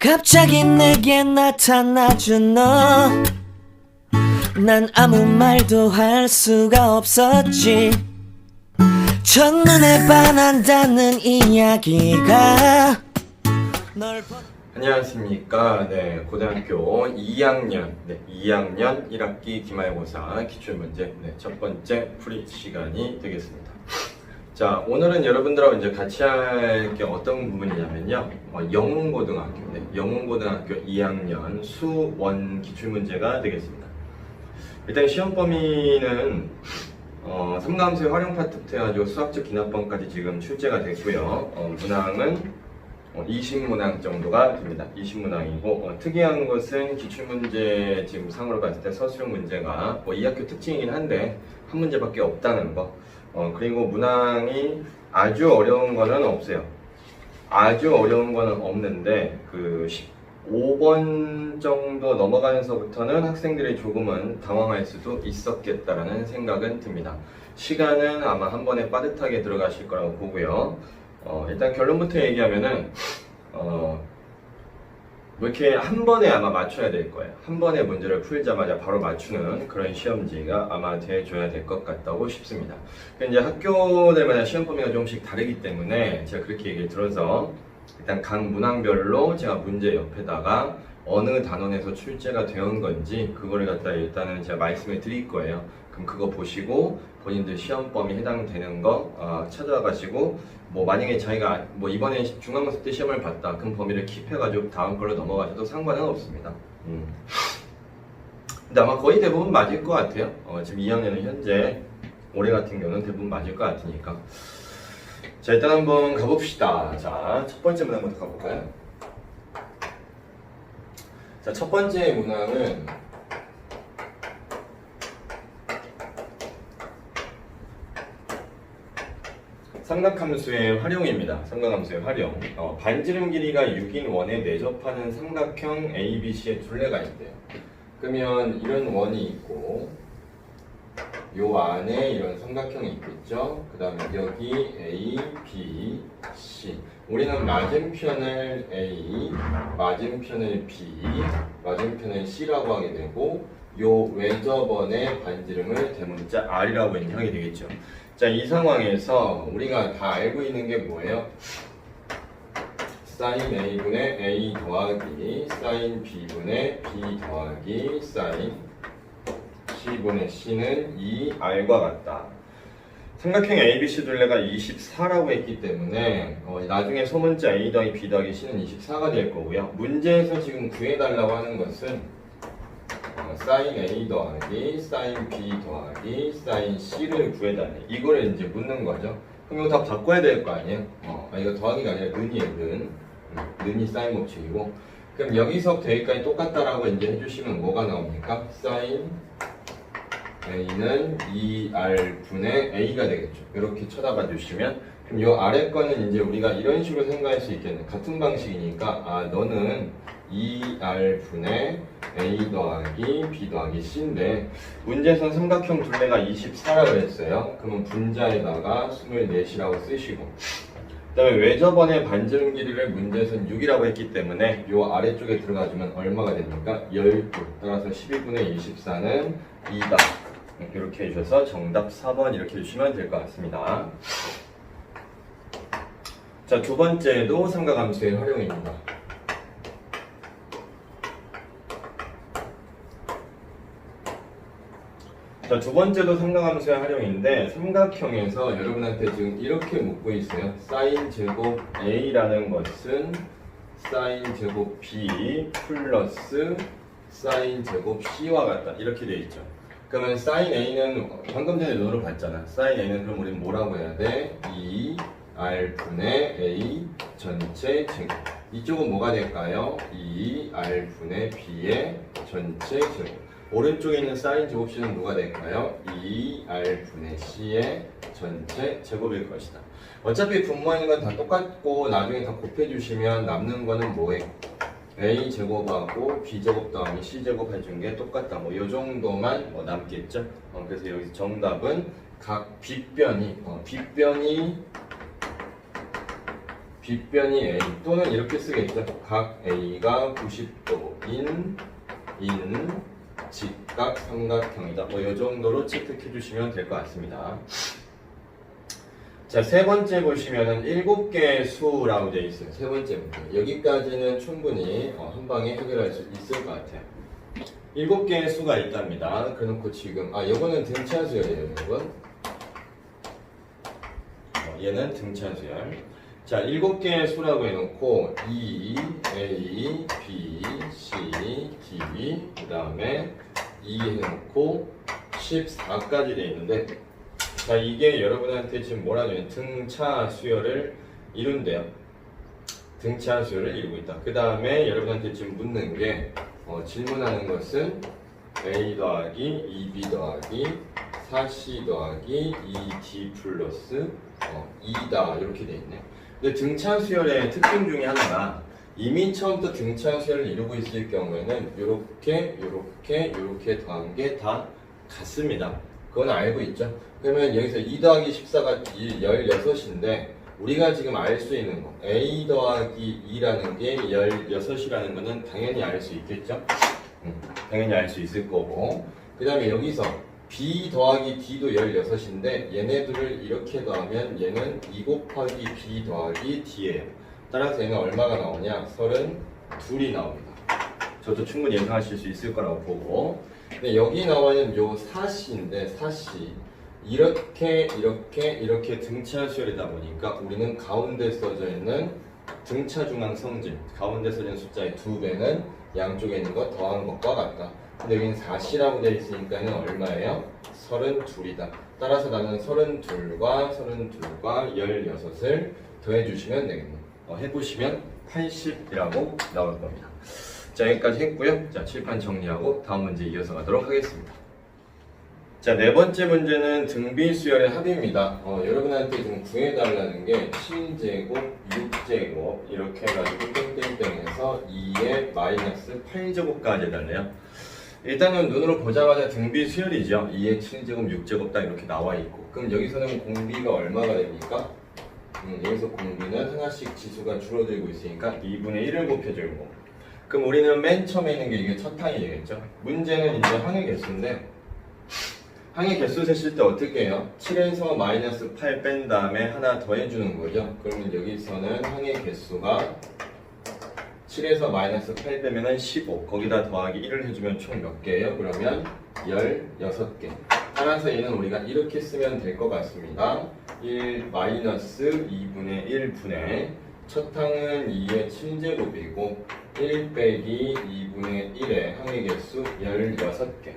갑자기 내게 나타나준 너, 난 아무 말도 할 수가 없었지. 첫눈에 반한다는 이야기가 널 안녕하십니까. 고등학교 2학년 1학기 기말고사 기출문제 첫 번째 풀이 시간이 되겠습니다. 자, 오늘은 여러분들하고 이제 같이 할 게 어떤 부분이냐면요. 영흥고등학교 2학년 수원 기출문제가 되겠습니다. 일단 시험 범위는 삼가함수의 활용 파트부터 해가지고 수학적 기납번까지 지금 출제가 됐고요. 문항은 20문항 정도가 됩니다. 20문항이고 특이한 것은 기출문제 지금 상으로 봤을 때 서술형 문제가 이 학교 특징이긴 한데 한 문제밖에 없다는 거. 그리고 문항이 아주 어려운 거는 없어요. 아주 어려운 거는 없는데 그 15번 정도 넘어가면서부터는 학생들이 조금은 당황할 수도 있었겠다라는 생각은 듭니다. 시간은 아마 한 번에 빠듯하게 들어가실 거라고 보고요. 일단 결론부터 얘기하면은 뭐 이렇게 한 번에 아마 맞춰야 될 거예요. 한 번에 문제를 풀자마자 바로 맞추는 그런 시험지가 아마 돼줘야 될 것 같다고 싶습니다. 이제 학교들마다 시험 범위가 조금씩 다르기 때문에 제가 그렇게 얘기를 들어서 일단 각 문항별로 제가 문제 옆에다가 어느 단원에서 출제가 되온 건지 그거를 갖다 일단은 제가 말씀을 드릴 거예요. 그럼 그거 보시고 본인들 시험 범위 해당되는 거 찾아와 가지고 뭐 만약에 자기가 뭐 이번에 중간고사 때 시험을 봤다 그럼 범위를 킵해가지고 다음 걸로 넘어가셔도 상관은 없습니다. 근데 아마 거의 대부분 맞을 것 같아요. 지금 2학년은 현재 올해 같은 경우는 대부분 맞을 것 같으니까. 자, 일단 한번 가봅시다. 자, 첫 번째 문항부터 가볼까요? 자, 첫 번째 문항은 삼각함수의 활용입니다. 삼각함수의 활용. 반지름 길이가 6인 원에 내접하는 삼각형 ABC의 둘레가 있대요. 그러면 이런 원이 있고 요 안에 이런 삼각형이 있겠죠. 그 다음에 여기 A, B, C. 우리는 맞은편을 A, 맞은편을 B, 맞은편을 C라고 하게 되고 요 외접원의 반지름을 대문자 R이라고 인정하게 되겠죠. 자, 이 상황에서 우리가 다 알고 있는 게 뭐예요? sin A분의 A 더하기 sin B분의 B 더하기 sin C분의 C는 2R과 같다. 삼각형 ABC 둘레가 24라고 했기 때문에 나중에 소문자 A 더하기 B 더하기 C는 24가 될 거고요. 문제에서 지금 구해달라고 하는 것은 sin A 더하기 sin B 더하기 sin C를 구해달래. 이거를 이제 묻는 거죠. 그럼 이거 다 바꿔야 될 거 아니에요? 이거 더하기가 아니라 는이에요, 는. 는이 sin 법칙이고. 그럼 여기서부터 여기까지 똑같다라고 이제 해주시면 뭐가 나옵니까? sin A는 2R분의 A가 되겠죠. 이렇게 쳐다봐 주시면 그럼 이 아래 거는 이제 우리가 이런 식으로 생각할 수 있겠네. 같은 방식이니까 너는 2R분의 A 더하기 B 더하기 C인데 문제에선 삼각형 둘레가 24라고 했어요. 그러면 분자에다가 24이라고 쓰시고 그 다음에 외접원의 반지름 길이를 문제에선 6이라고 했기 때문에 이 아래쪽에 들어가주면 얼마가 됩니까? 12. 따라서 12분의 24는 2다. 이렇게 해주셔서 정답 4번 이렇게 해주시면 될 것 같습니다. 자, 두 번째도 삼각함수의 활용입니다. 자, 두 번째도 삼각함수의 활용인데 삼각형에서 여러분한테 지금 이렇게 묻고 있어요. sin 제곱 A라는 것은 sin 제곱 B 플러스 sin 제곱 C와 같다. 이렇게 되어 있죠. 그러면 sin A는 방금 전에 눈으로 봤잖아. sin A는 그럼 우리는 뭐라고 해야 돼? 2R분의 A 전체 제곱. 이쪽은 뭐가 될까요? 2R분의 B의 전체 제곱. 오른쪽에 있는 sin 제곱 C는 누가 될까요? 2R분의 C의 전체 제곱일 것이다. 어차피 분모하는 건 다 똑같고 나중에 다 곱해주시면 남는 거는 뭐예요? A 제곱하고 B 제곱 더하기 C 제곱 해준 게 똑같다. 뭐 요 정도만 남겠죠. 그래서 여기서 정답은 각 빗변이 빗변이 A 또는 이렇게 쓰겠죠. 각 A가 90도인 직각 삼각형이다. 뭐 이 정도로 채택해 주시면 될 것 같습니다. 자, 세 번째 보시면은 7개의 수라고 되어 있어요. 세 번째 문제. 여기까지는 충분히 한 방에 해결할 수 있을 것 같아요. 7개의 수가 있답니다. 그래놓고 지금 이거는 등차수열이에요, 여러분. 얘는 등차수열. 자, 7개의 수라고 해놓고 2, A, B, C, D, 그 다음에 2 해놓고 14까지 돼 있는데, 자, 이게 여러분한테 지금 뭐라 하냐면 등차 수열을 이룬대요. 등차 수열을 이루고 있다. 그 다음에 여러분한테 지금 묻는 게 질문하는 것은 A 더하기 2B 더하기 4C 더하기 2D 플러스 2다 이렇게 돼 있네. 근데 등차 수열의 특징 중에 하나가 이미 처음부터 등차 수열을 이루고 있을 경우에는 요렇게 더한 게 다 같습니다. 그건 알고 있죠? 그러면 여기서 2 더하기 14가 16인데 우리가 지금 알 수 있는 거 A 더하기 2라는 게 16이라는 거는 당연히 알 수 있겠죠? 당연히 알 수 있을 거고, 그 다음에 여기서 B 더하기 D도 16인데 얘네들을 이렇게 더하면 얘는 2 곱하기 B 더하기 D예요. 따라서 얘는 얼마가 나오냐? 32이 나옵니다. 저도 충분히 예상하실 수 있을 거라고 보고, 근데 여기 나와 있는 요 4C인데 4C 이렇게 등차 수열이다 보니까 우리는 가운데 써져 있는 등차 중앙 성질, 가운데 써져 있는 숫자의 2배는 양쪽에 있는 거 더한 것과 같다. 근데 여기는 4C라고 되어 있으니까는 얼마예요? 32이다. 따라서 나는 32과 16을 더해주시면 되겠네. 해보시면 80이라고 나올 겁니다. 자, 여기까지 했고요. 자, 칠판 정리하고 다음 문제 이어서 가도록 하겠습니다. 자, 네 번째 문제는 등비수열의 합입니다. 여러분한테 좀 구해달라는 게 7제곱, 6제곱 이렇게 해가지고 땡땡땡해서 2의 마이너스 8제곱까지 해달래요. 일단은 눈으로 보자마자 등비수열이죠. 2의 7제곱, 6제곱 딱 이렇게 나와 있고, 그럼 여기서는 공비가 얼마가 됩니까? 여기서 공비는 하나씩 지수가 줄어들고 있으니까 2분의 1을 곱해주고, 그럼 우리는 맨 처음에 있는 게 이게 첫 항이 되겠죠. 문제는 이제 항의 개수인데, 항의 개수 세실 때 어떻게 해요? 7에서 마이너스 8 뺀 다음에 하나 더 해주는 거죠. 그러면 여기서는 항의 개수가 7에서 마이너스 8 빼면은 15, 거기다 더하기 1을 해주면 총 몇 개예요? 그러면 16개. 따라서 얘는 우리가 이렇게 쓰면 될 것 같습니다. 1 마이너스 2분의 1분의 첫 항은 2의 7제곱이고 1 빼기 2분의 1의 항의 개수 16개.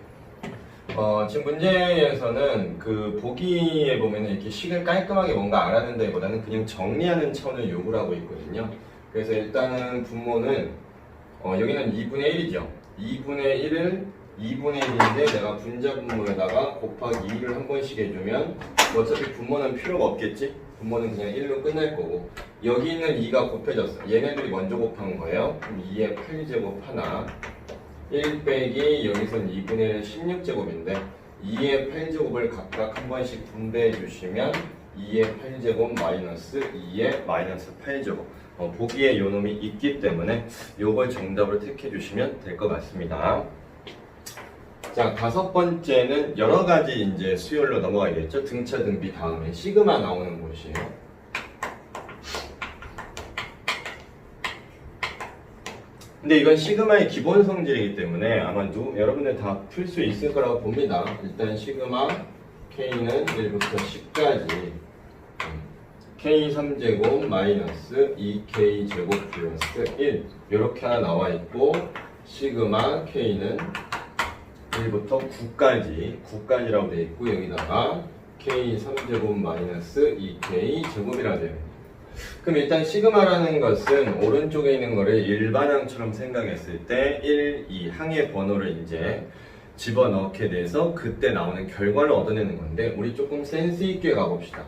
지금 문제에서는 그 보기에 보면 이렇게 식을 깔끔하게 뭔가 알아낸다기보다는 그냥 정리하는 차원을 요구를 하고 있거든요. 그래서 일단은 분모는 여기는 2분의 1이죠. 2분의 1을 2분의 1인데 내가 분자 분모에다가 곱하기 2를 한 번씩 해주면 어차피 분모는 필요가 없겠지? 분모는 그냥 1로 끝날 거고, 여기 있는 2가 곱해졌어. 얘네들이 먼저 곱한 거예요. 그럼 2의 8제곱 하나, 1 빼기 여기선 2분의 1 16제곱인데 2의 8제곱을 각각 한 번씩 분배해 주시면 2의 8제곱 마이너스 2의 마이너스 8제곱. 보기에 요 놈이 있기 때문에 요걸 정답으로 택해 주시면 될 것 같습니다. 자, 다섯 번째는 여러 가지 이제 수열로 넘어가야겠죠. 등차 등비 다음에 시그마 나오는 곳이에요. 근데 이건 시그마의 기본 성질이기 때문에 아마 여러분들 다 풀 수 있을 거라고 봅니다. 일단 시그마 K는 1부터 10까지 K 3제곱 마이너스 2K 제곱 플러스 1 이렇게 하나 나와 있고, 시그마 K는 1부터 9까지라고 되어 있고, 여기다가 K 3제곱 마이너스 2K 제곱이라고 되어 있습니다. 그럼 일단 시그마라는 것은 오른쪽에 있는 거를 일반항처럼 생각했을 때 1, 2 항의 번호를 이제 집어넣게 돼서 그때 나오는 결과를 얻어내는 건데, 우리 조금 센스 있게 가봅시다.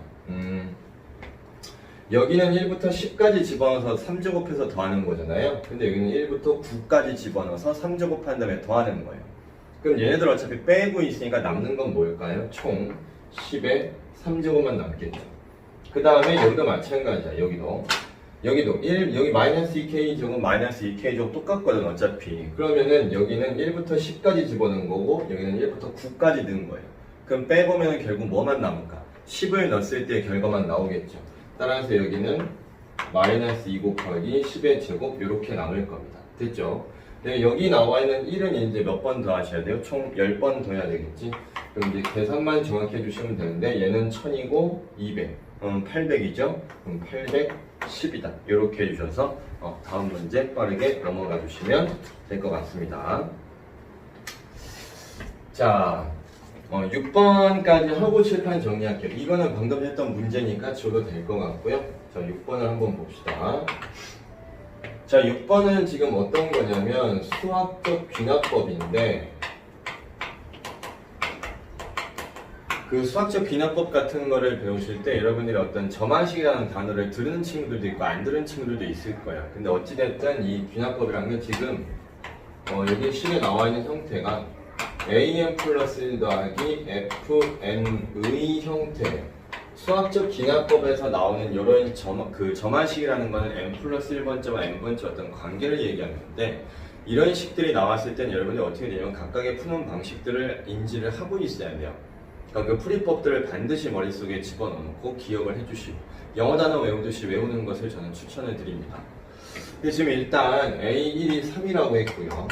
여기는 1부터 10까지 집어넣어서 3제곱해서 더하는 거잖아요. 근데 여기는 1부터 9까지 집어넣어서 3제곱한 다음에 더하는 거예요. 그럼 얘네들 어차피 빼고 있으니까 남는 건 뭘까요? 총 10에 3제곱만 남겠죠. 그 다음에 여기도 마찬가지야. 여기도 여기도 1, 여기 마이너스 2k 제곱 마이너스 2k 제곱 똑같거든 어차피. 그러면은 여기는 1부터 10까지 집어넣은 거고 여기는 1부터 9까지 넣은 거예요. 그럼 빼보면 결국 뭐만 남을까? 10을 넣었을 때 결과만 나오겠죠. 따라서 여기는 마이너스 2 곱하기 10의 제곱 이렇게 남을 겁니다. 됐죠? 근데 여기 나와 있는 1은 이제 몇 번 더 하셔야 돼요? 총 10번 더 해야 되겠지? 그럼 이제 계산만 정확히 해주시면 되는데 얘는 1000이고 200 800이죠? 그럼 810이다 이렇게 해주셔서 다음 문제 빠르게 넘어가 주시면 될 것 같습니다. 자 6번까지 하고 칠판 정리할게요. 이거는 방금 했던 문제니까 줘도 될 것 같고요. 자 6번을 한번 봅시다. 자 6번은 지금 어떤 거냐면 수학적 귀납법인데 그 수학적 귀납법 같은 거를 배우실 때 여러분들이 어떤 점화식이라는 단어를 들은 친구들도 있고 안 들은 친구들도 있을 거야. 근데 어찌됐든 이 귀납법이라는 건 지금 여기 식에 나와 있는 형태가 an 플러스 1 더하기 fn의 형태예요. 수학적 귀납법에서 나오는 이런 점화식이라는 거는 n 플러스 1번째와 n번째 어떤 관계를 얘기하는 건데 이런 식들이 나왔을 땐 여러분이 어떻게 되냐면 각각의 푸는 방식들을 인지를 하고 있어야 돼요. 그러니까 그 풀이법들을 반드시 머릿속에 집어넣고 기억을 해주시고 영어 단어 외우듯이 외우는 것을 저는 추천을 드립니다. 근데 지금 일단 A1이 3이라고 했고요.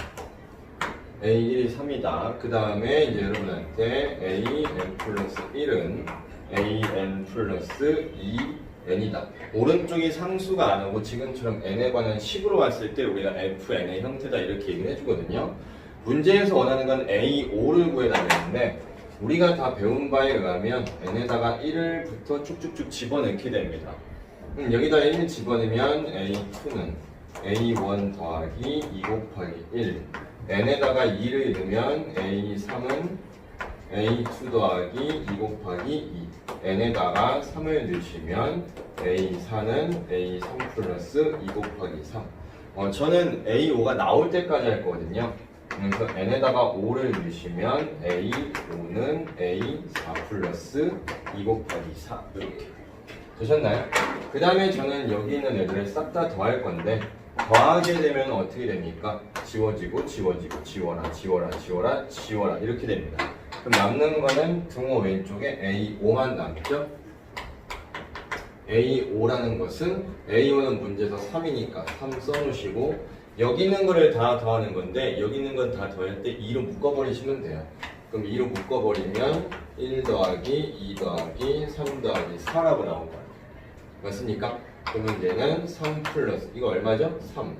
A1이 3이다. 그 다음에 이제 여러분한테 AN 플러스 1은 AN 플러스 2N이다. 오른쪽이 상수가 안 오고 지금처럼 N에 관한 식으로 왔을 때 우리가 FN의 형태다 이렇게 얘기를 해주거든요. 문제에서 원하는 건 A5를 구해달라는데 우리가 다 배운 바에 의하면 n에다가 1을부터 쭉쭉쭉 집어넣게 됩니다. 여기다 1을 집어넣으면 a2는 a1 더하기 2 곱하기 1 n에다가 2를 넣으면 a3은 a2 더하기 2 곱하기 2 n에다가 3을 넣으시면 a4는 a3 플러스 2 곱하기 3 저는 a5가 나올 때까지 할 거거든요. 그래서 n에다가 5를 넣으시면 a5는 a4 플러스 2 곱하기 4 이렇게 되셨나요? 그 다음에 저는 여기 있는 애들을 싹 다 더할 건데 더하게 되면 어떻게 됩니까? 지워지고 지워지고 지워라 지워라 지워라 지워라 이렇게 됩니다. 그럼 남는 거는 등호 왼쪽에 a5만 남죠? a5라는 것은 a5는 문제에서 3이니까 3 써놓으시고 여기 있는 거를 다 더하는 건데 여기 있는 건 다 더할 때 2로 묶어버리시면 돼요. 그럼 2로 묶어버리면 1 더하기 2 더하기 3 더하기 4라고 나올 거예요. 맞습니까? 그러면 얘는 3 플러스 이거 얼마죠? 3,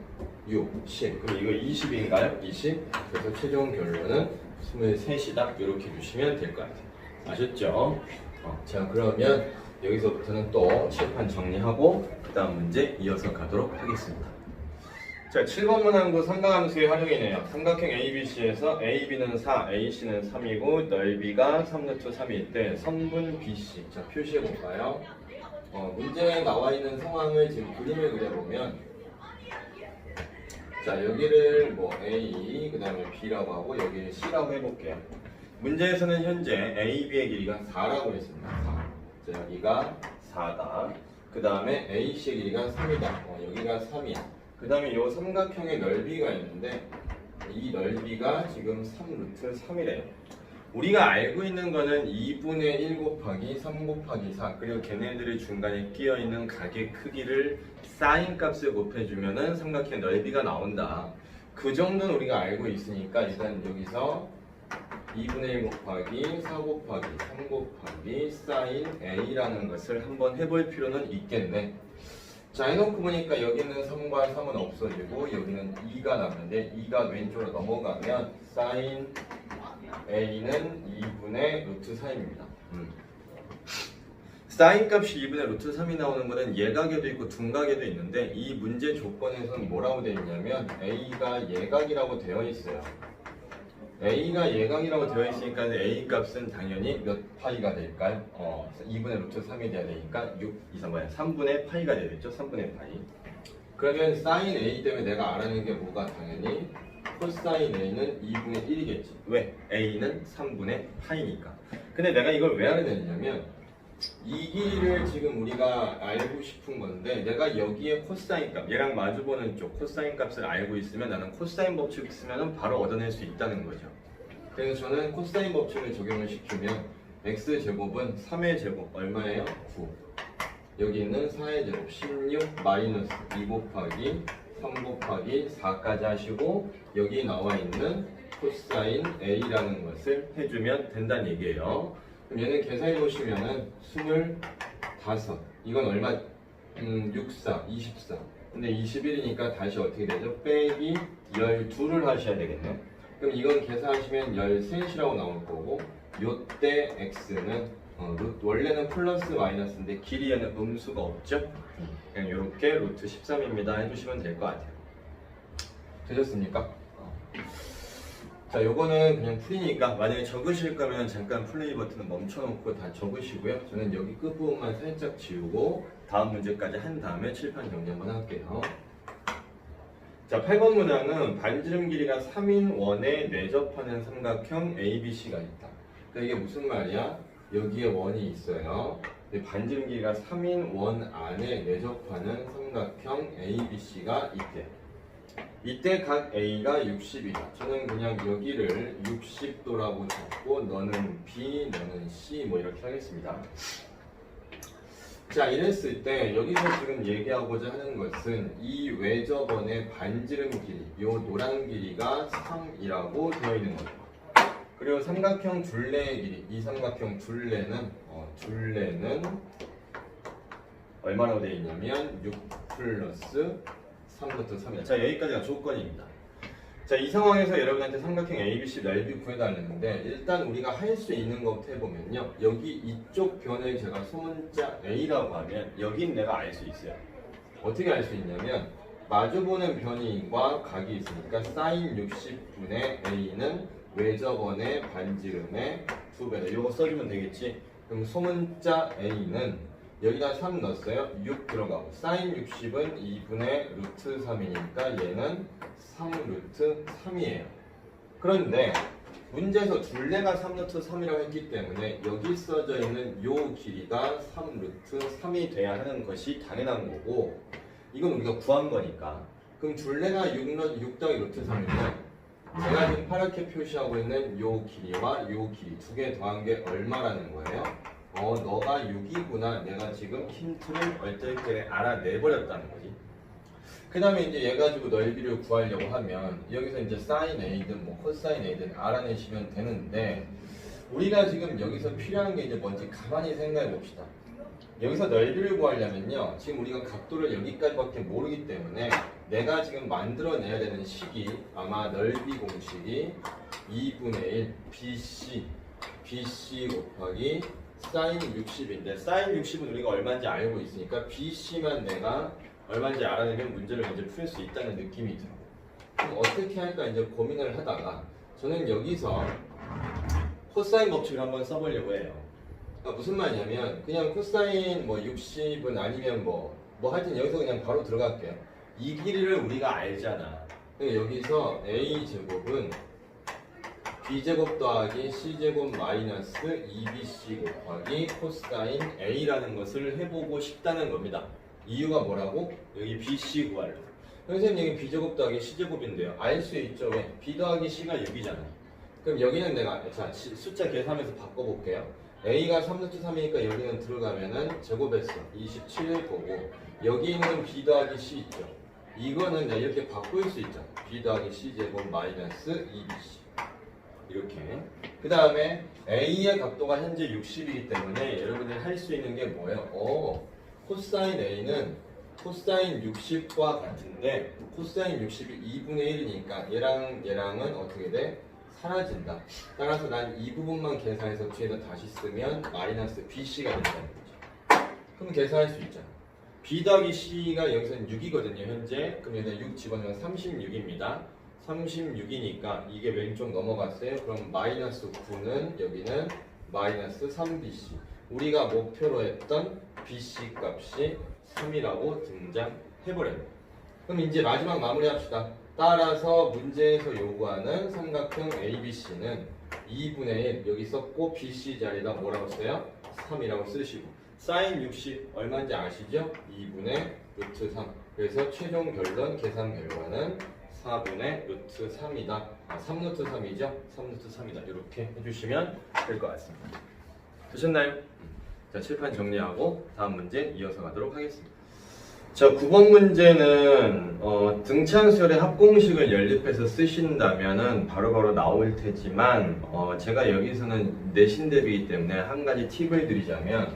6, 10 그럼 이거 20인가요? 20 그래서 최종 결론은 23이다 이렇게 주시면 될 것 같아요. 아셨죠? 자 그러면 여기서부터는 또 칠판 정리하고 그 다음 문제 이어서 가도록 하겠습니다. 자, 7번 문항도 삼각함수의 활용이네요. 삼각형 ABC에서 AB는 4, AC는 3이고 넓이가 3루트 3일 때 선분 BC. 자, 표시해 볼까요? 문제에 나와 있는 상황을 지금 그림을 그려보면 자, 여기를 뭐 A, 그 다음에 B라고 하고 여기를 C라고 해볼게요. 문제에서는 현재 AB의 길이가 4라고 했습니다. 4. 자, 여기가 4다. 그 다음에 AC의 길이가 3이다. 여기가 3이야. 그 다음에 이 삼각형의 넓이가 있는데 이 넓이가 지금 3루트 3이래요. 우리가 알고 있는 거는 2분의 1 곱하기 3 곱하기 4 그리고 걔네들이 중간에 끼어있는 각의 크기를 사인 값을 곱해주면은 삼각형의 넓이가 나온다. 그 정도는 우리가 알고 있으니까 일단 여기서 2분의 1 곱하기 4 곱하기 3 곱하기 사인 A라는 것을 한번 해볼 필요는 있겠네. 자 해놓고 보니까 여기는 3과 3은 없어지고 여기는 2가 남는데 2가 왼쪽으로 넘어가면 사인 A는 2분의 루트 3입니다. 사인 값이 2분의 루트 3이 나오는 거는 예각에도 있고 둔각에도 있는데 이 문제 조건에서는 뭐라고 되어 있냐면 A가 예각이라고 되어 있어요. A가 예각이라고 되어 있으니까 A 값은 당연히 몇 파이가 될까요? 2분의 루트 3이 돼야 되니까 6, 2, 3, 3분의 파이가 되겠죠? 3분의 파이. 그러면 사인 A 때문에 내가 알아내는 게 뭐가 당연히 코사인 A는 2분의 1이겠지. 왜? A는 3분의 파이니까. 근데 내가 이걸 왜 알아내냐면 이 길이를 지금 우리가 알고 싶은 건데 내가 여기에 코사인 값, 얘랑 마주보는 쪽 코사인 값을 알고 있으면 나는 코사인 법칙 쓰면 바로 얻어낼 수 있다는 거죠. 그래서 저는 코사인 법칙을 적용을 시키면 x제곱은 3의 제곱 얼마예요? 9. 여기 있는 4의 제곱 16 마이너스 2 곱하기 3 곱하기 4까지 하시고 여기 나와 있는 코사인 A라는 것을 해주면 된다는 얘기예요. 그럼 얘는 계산해 보시면은 25 이건 얼마? 64 24 근데 21이니까 다시 어떻게 되죠? 빼기 12를 하셔야 되겠네요. 그럼 이건 계산하시면 13이라고 나올 거고 요때 x는 원래는 플러스 마이너스인데 길이에는 음수가 없죠? 그냥 이렇게 루트 13입니다 해주시면 될 것 같아요. 되셨습니까? 자, 요거는 그냥 풀이니까 만약에 적으실 거면 잠깐 플레이 버튼을 멈춰놓고 다 적으시고요. 저는 여기 끝부분만 살짝 지우고 다음 문제까지 한 다음에 칠판 정리 한번 할게요. 자, 8번 문항은 반지름 길이가 3인 원에 내접하는 삼각형 ABC가 있다. 그러니까 이게 무슨 말이야? 여기에 원이 있어요. 반지름 길이가 3인 원 안에 내접하는 삼각형 ABC가 있대. 이때 각 A가 60이다. 저는 그냥 여기를 60도라고 잡고 너는 B, 너는 C 뭐 이렇게 하겠습니다. 자, 이랬을 때 여기서 지금 얘기하고자 하는 것은 이 외접원의 반지름 길이, 요 노란 길이가 3이라고 되어 있는 거죠. 그리고 삼각형 둘레의 길이, 이 삼각형 둘레는 얼마라고 되어 있냐면 6 플러스 3부터 3이다. 자, 여기까지가 조건입니다. 자, 이 상황에서 여러분한테 삼각형 ABC 넓이 구해달랬는데 일단 우리가 할 수 있는 것부터 해보면요. 여기 이쪽 변을 제가 소문자 A라고 하면 여긴 내가 알 수 있어요. 어떻게 알 수 있냐면 마주보는 변이과 각이 있으니까 사인 60분의 A는 외접원의 반지름의 2배다. 이거 써주면 되겠지? 그럼 소문자 A는 여기다 3 넣었어요. 6 들어가고 사인 60은 2분의 루트 3이니까 얘는 3 루트 3이에요. 그런데 문제에서 둘레가 3 루트 3이라고 했기 때문에 여기 써져 있는 요 길이가 3 루트 3이 돼야 하는 것이 당연한 거고 이건 우리가 구한 거니까 그럼 둘레가 6 더하기 루트 3이면 제가 지금 파랗게 표시하고 있는 요 길이와 요 길이 두 개 더한 게 얼마라는 거예요? 너가 6이구나. 내가 지금 힌트를 얼떨결에 알아내버렸다는 거지. 그 다음에 이제 얘 가지고 넓이를 구하려고 하면 여기서 이제 사인 A든 뭐 코사인 A든 알아내시면 되는데 우리가 지금 여기서 필요한 게 이제 뭔지 가만히 생각해 봅시다. 여기서 넓이를 구하려면요. 지금 우리가 각도를 여기까지밖에 모르기 때문에 내가 지금 만들어내야 되는 식이 아마 넓이 공식이 2분의 1 BC 곱하기 사인 60인데 사인 60은 우리가 얼마인지 알고 있으니까 BC만 내가 얼마인지 알아내면 문제를 이제 풀 수 있다는 느낌이 들어. 그럼 어떻게 할까 이제 고민을 하다가 저는 여기서 코사인 법칙을 한번 써보려고 해요. 그러니까 무슨 말이냐면 그냥 코사인 뭐 60은 아니면 뭐 하여튼 여기서 그냥 바로 들어갈게요. 이 길이를 우리가 알잖아. 그러니까 여기서 A제곱은 B제곱 더하기 C제곱 마이너스 2BC 곱하기 코사인 A라는 것을 해보고 싶다는 겁니다. 이유가 뭐라고? 여기 BC 구하려고. 선생님 여기 B제곱 더하기 C제곱인데요. 알 수 있죠. 왜? B 더하기 C가 6이잖아. 그럼 여기는 내가 숫자 계산하면서 바꿔볼게요. A가 3 루트 3이니까 여기는 들어가면은 제곱했어. 27 보고 여기 있는 B 더하기 C 있죠. 이거는 내가 이렇게 바꿀 수 있잖아. B 더하기 C제곱 마이너스 2BC 이렇게. 그 다음에 A의 각도가 현재 60이기 때문에 여러분들이 할 수 있는 게 뭐예요? 코사인 A는 코사인 60과 같은데 코사인 60이 2분의 1이니까 얘랑은 어떻게 돼? 사라진다. 따라서 난 이 부분만 계산해서 뒤에다 다시 쓰면 마이너스 BC가 된다는 거죠. 그럼 계산할 수 있잖아. B 더하기 C가 여기서는 6이거든요 현재. 그럼 여기다 6 집어넣으면 36입니다 36이니까 이게 왼쪽 넘어갔어요. 그럼 마이너스 9는 여기는 마이너스 3BC. 우리가 목표로 했던 BC 값이 3이라고 등장해버려요. 그럼 이제 마지막 마무리 합시다. 따라서 문제에서 요구하는 삼각형 ABC는 2분의 1 여기 썼고 BC 자리에다 뭐라고 써요? 3이라고 쓰시고 사인 60 얼마인지 아시죠? 2분의 루트 3. 그래서 최종 결론 계산 결과는 4분의 루트 3이다. 3루트 3이죠? 3루트 3이다. 이렇게 해주시면 될 것 같습니다. 되셨나요? 자, 칠판 정리하고 다음 문제 이어서 가도록 하겠습니다. 자, 9번 문제는 등차수열의 합공식을 연립해서 쓰신다면은 바로바로 나올 테지만 제가 여기서는 내신 대비이기 때문에 한 가지 팁을 드리자면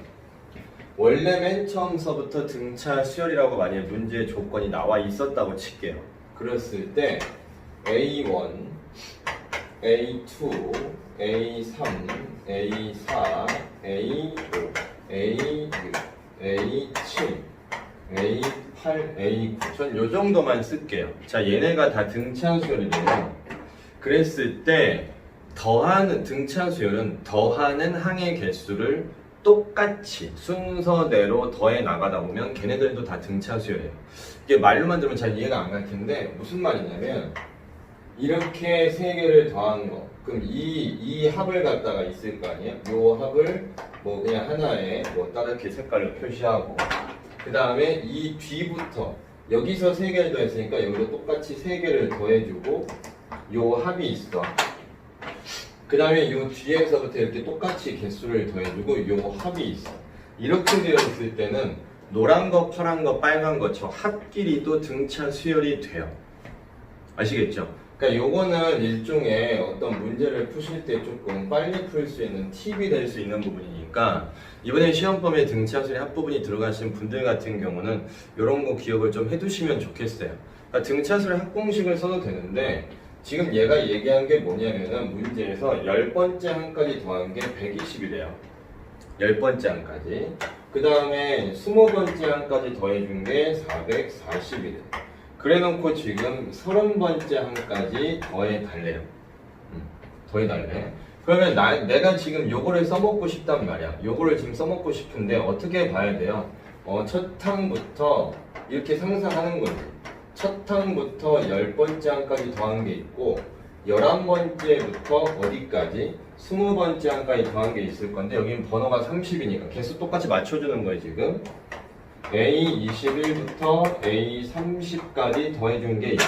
원래 맨 처음서부터 등차수열이라고 만약에 문제의 조건이 나와 있었다고 칠게요. 그랬을 때 A1, A2, A3, A4, A5, A6, A7, A8, A9 전 요 정도만 쓸게요. 자, 얘네가 다 등차수열이래요. 그랬을 때 더하는 등차수열은 더하는 항의 개수를 똑같이 순서대로 더해 나가다 보면 걔네들도 다 등차수열이에요. 이게 말로만 들으면 잘 이해가 안 갈 텐데 무슨 말이냐면 이렇게 세 개를 더한 거 그럼 이 합을 갖다가 있을 거 아니에요? 요 합을 뭐 그냥 하나에 뭐 다르게 색깔로 표시하고 그 다음에 이 뒤부터 여기서 세 개를 더했으니까 여기도 똑같이 세 개를 더해주고 요 합이 있어. 그 다음에 요 뒤에서부터 이렇게 똑같이 개수를 더해주고 요 합이 있어. 이렇게 되어 있을 때는 노란 거, 파란 거, 빨간 거 저 합끼리도 등차 수열이 돼요. 아시겠죠? 그러니까 요거는 일종의 어떤 문제를 푸실 때 조금 빨리 풀 수 있는 팁이 될 수 있는 부분이니까 이번에 시험범위에 등차수열의 합부분이 들어가신 분들 같은 경우는 이런 거 기억을 좀 해두시면 좋겠어요. 그러니까 등차수열의 합공식을 써도 되는데 지금 얘가 얘기한 게 뭐냐면은 문제에서 10번째 항까지 더한 게 120이래요. 10번째 항까지. 그 다음에 20번째 항까지 더해준 게 440이래. 그래 놓고 지금 30번째 항까지 더해 달래요. 더해 달래. 그러면 내가 지금 요거를 써먹고 싶단 말이야. 요거를 지금 써먹고 싶은데 어떻게 봐야 돼요? 첫 항부터 이렇게 상상하는 거지. 첫 항부터 10번째 항까지 더한 게 있고 11번째부터 어디까지? 20번째 항까지 더한 게 있을 건데 여기는 번호가 30이니까 개수 똑같이 맞춰주는 거예요 지금. A21부터 A30까지 더해준 게 있다.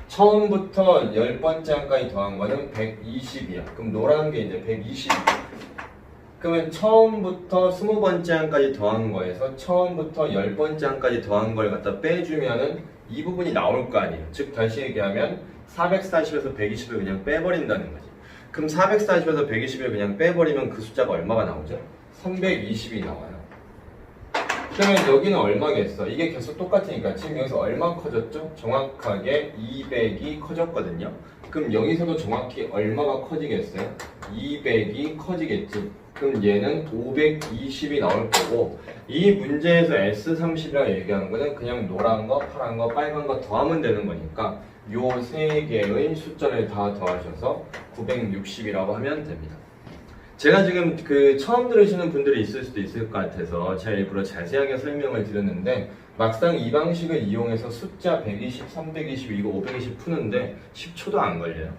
처음부터 10번째 항까지 더한 거는 120이야. 그럼 노란 게 이제 120이야. 그러면 처음부터 20번째 항까지 더한 거에서 처음부터 10번째 항까지 더한 걸 갖다 빼주면은 이 부분이 나올 거 아니에요. 즉 다시 얘기하면 440에서 120을 그냥 빼버린다는 거지. 그럼 440에서 120을 그냥 빼버리면 그 숫자가 얼마가 나오죠? 320이 나와요. 그러면 여기는 얼마겠어? 이게 계속 똑같으니까 지금 여기서 얼마 커졌죠? 정확하게 200이 커졌거든요. 그럼 여기서도 정확히 얼마가 커지겠어요? 200이 커지겠지. 그럼 얘는 520이 나올 거고 이 문제에서 S30이라고 얘기하는 거는 그냥 노란 거, 파란 거, 빨간 거 더하면 되는 거니까 요 세 개의 숫자를 다 더하셔서 960이라고 하면 됩니다. 제가 지금 처음 들으시는 분들이 있을 수도 있을 것 같아서 제가 일부러 자세하게 설명을 드렸는데 막상 이 방식을 이용해서 숫자 120, 320, 이거 520 푸는데 10초도 안 걸려요.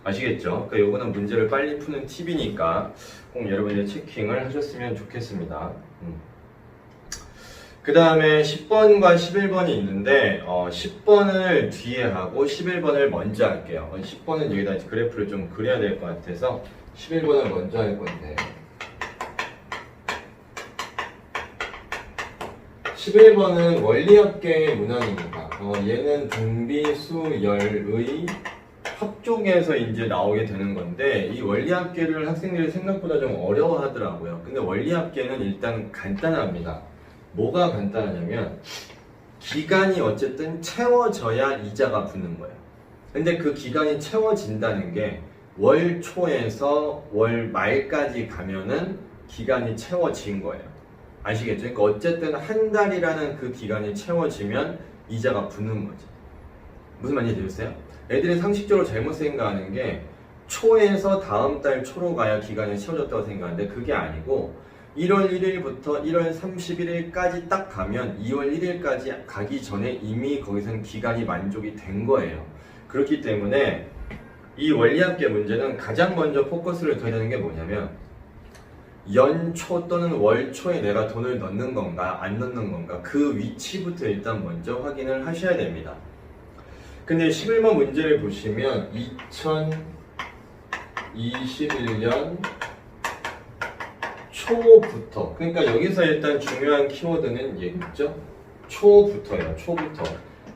아시겠죠? 그러니까 요거는 문제를 빨리 푸는 팁이니까 꼭 여러분이 체킹을 하셨으면 좋겠습니다. 그 다음에 10번과 11번이 있는데 10번을 뒤에 하고 11번을 먼저 할게요. 10번은 여기다 그래프를 좀 그려야 될 것 같아서 11번을 먼저 할 건데 11번은 원리합계의 문항입니다. 얘는 등비수열의 합종에서 이제 나오게 되는 건데 이 원리합계를 학생들이 생각보다 좀 어려워하더라고요. 근데 원리합계는 일단 간단합니다. 뭐가 간단하냐면 기간이 어쨌든 채워져야 이자가 붙는 거예요. 근데 그 기간이 채워진다는 게 월 초에서 월 말까지 가면은 기간이 채워진 거예요. 아시겠죠? 그러니까 어쨌든 한 달이라는 그 기간이 채워지면 이자가 붙는 거지. 무슨 말인지 들으세요? 애들이 상식적으로 잘못 생각하는 게 초에서 다음 달 초로 가야 기간이 채워졌다고 생각하는데 그게 아니고 1월 1일부터 1월 31일까지 딱 가면 2월 1일까지 가기 전에 이미 거기선 기간이 만족이 된 거예요. 그렇기 때문에 이 원리합계 문제는 가장 먼저 포커스를 둬야 되는 게 뭐냐면 연초 또는 월초에 내가 돈을 넣는 건가 안 넣는 건가 그 위치부터 일단 먼저 확인을 하셔야 됩니다. 근데 11번 문제를 보시면 2021년 초부터, 그러니까 여기서 일단 중요한 키워드는 얘겠죠? 초부터예요. 초부터.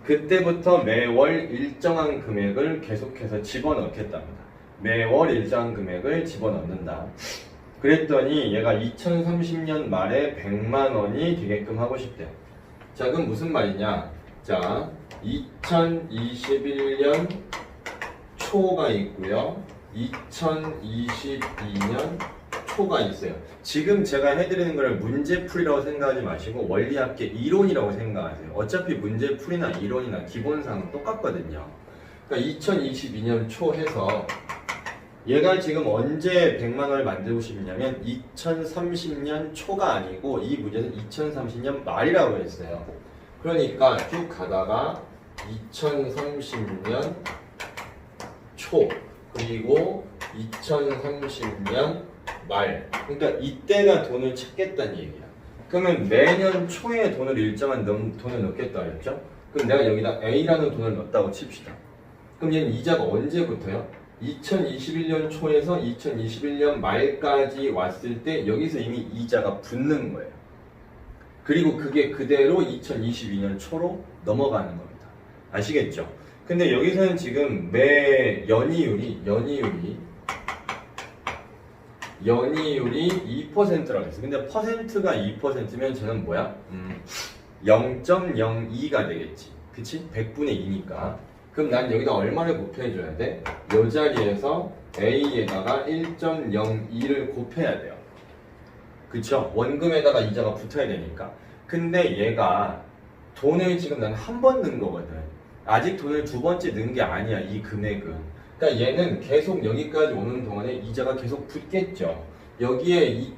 그때부터 매월 일정한 금액을 계속해서 집어넣겠답니다. 매월 일정한 금액을 집어넣는다. 그랬더니 얘가 2030년 말에 100만 원이 되게끔 하고 싶대요. 자, 그럼 무슨 말이냐? 자, 2021년 초가 있고요. 2022년 초가 있어요. 지금 제가 해드리는 거를 문제풀이라고 생각하지 마시고 원리합계 이론이라고 생각하세요. 어차피 문제풀이나 이론이나 기본상은 똑같거든요. 그러니까 2022년 초 해서 얘가 지금 언제 100만 원을 만들고 싶냐면 2030년 초가 아니고 이 문제는 2030년 말이라고 했어요. 그러니까 쭉 가다가 2030년 초 그리고 2030년 말, 그러니까 이때가 돈을 찾겠다는 얘기야. 그러면 매년 초에 돈을 일정한 돈을 넣겠다 그랬죠? 그럼 내가 여기다 A라는 돈을 넣었다고 칩시다. 그럼 얘는 이자가 언제부터요? 2021년 초에서 2021년 말까지 왔을 때 여기서 이미 이자가 붙는 거예요. 그리고 그게 그대로 2022년 초로 넘어가는 겁니다. 아시겠죠? 근데 여기서는 지금 매 연이율이 2%라고 했어요. 근데 퍼센트가 2%면 저는 뭐야? 0.02가 되겠지. 그치? 100분의 2니까. 그럼 난 여기다 얼마를 곱해줘야 돼? 이 자리에서 A에다가 1.02를 곱해야 돼요. 그쵸? 원금에다가 이자가 붙어야 되니까. 근데 얘가 돈을 지금 난 한 번 넣은 거거든. 아직 돈을 두 번째 넣은 게 아니야, 이 금액은. 그러니까 얘는 계속 여기까지 오는 동안에 이자가 계속 붙겠죠. 여기에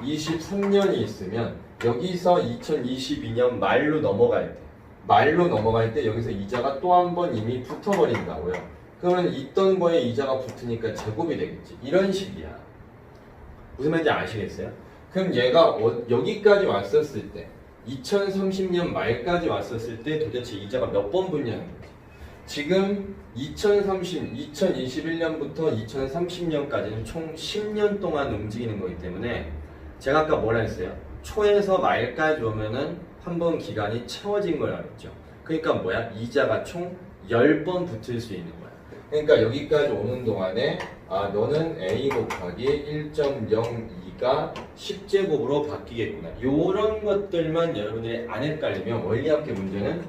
2023년이 있으면 여기서 2022년 말로 넘어갈 때 여기서 이자가 또 한 번 이미 붙어버린다고요. 그러면 있던 거에 이자가 붙으니까 제곱이 되겠지. 이런 식이야. 무슨 말인지 아시겠어요? 그럼 얘가 여기까지 왔었을 때 2030년 말까지 왔었을 때 도대체 이자가 몇 번 붙냐는 거지. 지금 2021년부터 2030년까지는 총 10년 동안 움직이는 거기 때문에 제가 아까 뭐라 했어요? 초에서 말까지 오면은 한 번 기간이 채워진 걸 알았죠. 그러니까 뭐야? 이자가 총 10번 붙을 수 있는 거야. 그러니까 여기까지 오는 동안에 너는 A 곱하기 1.02가 10제곱으로 바뀌겠구나. 요런 것들만 여러분들이 안 헷갈리면 원리합계 문제는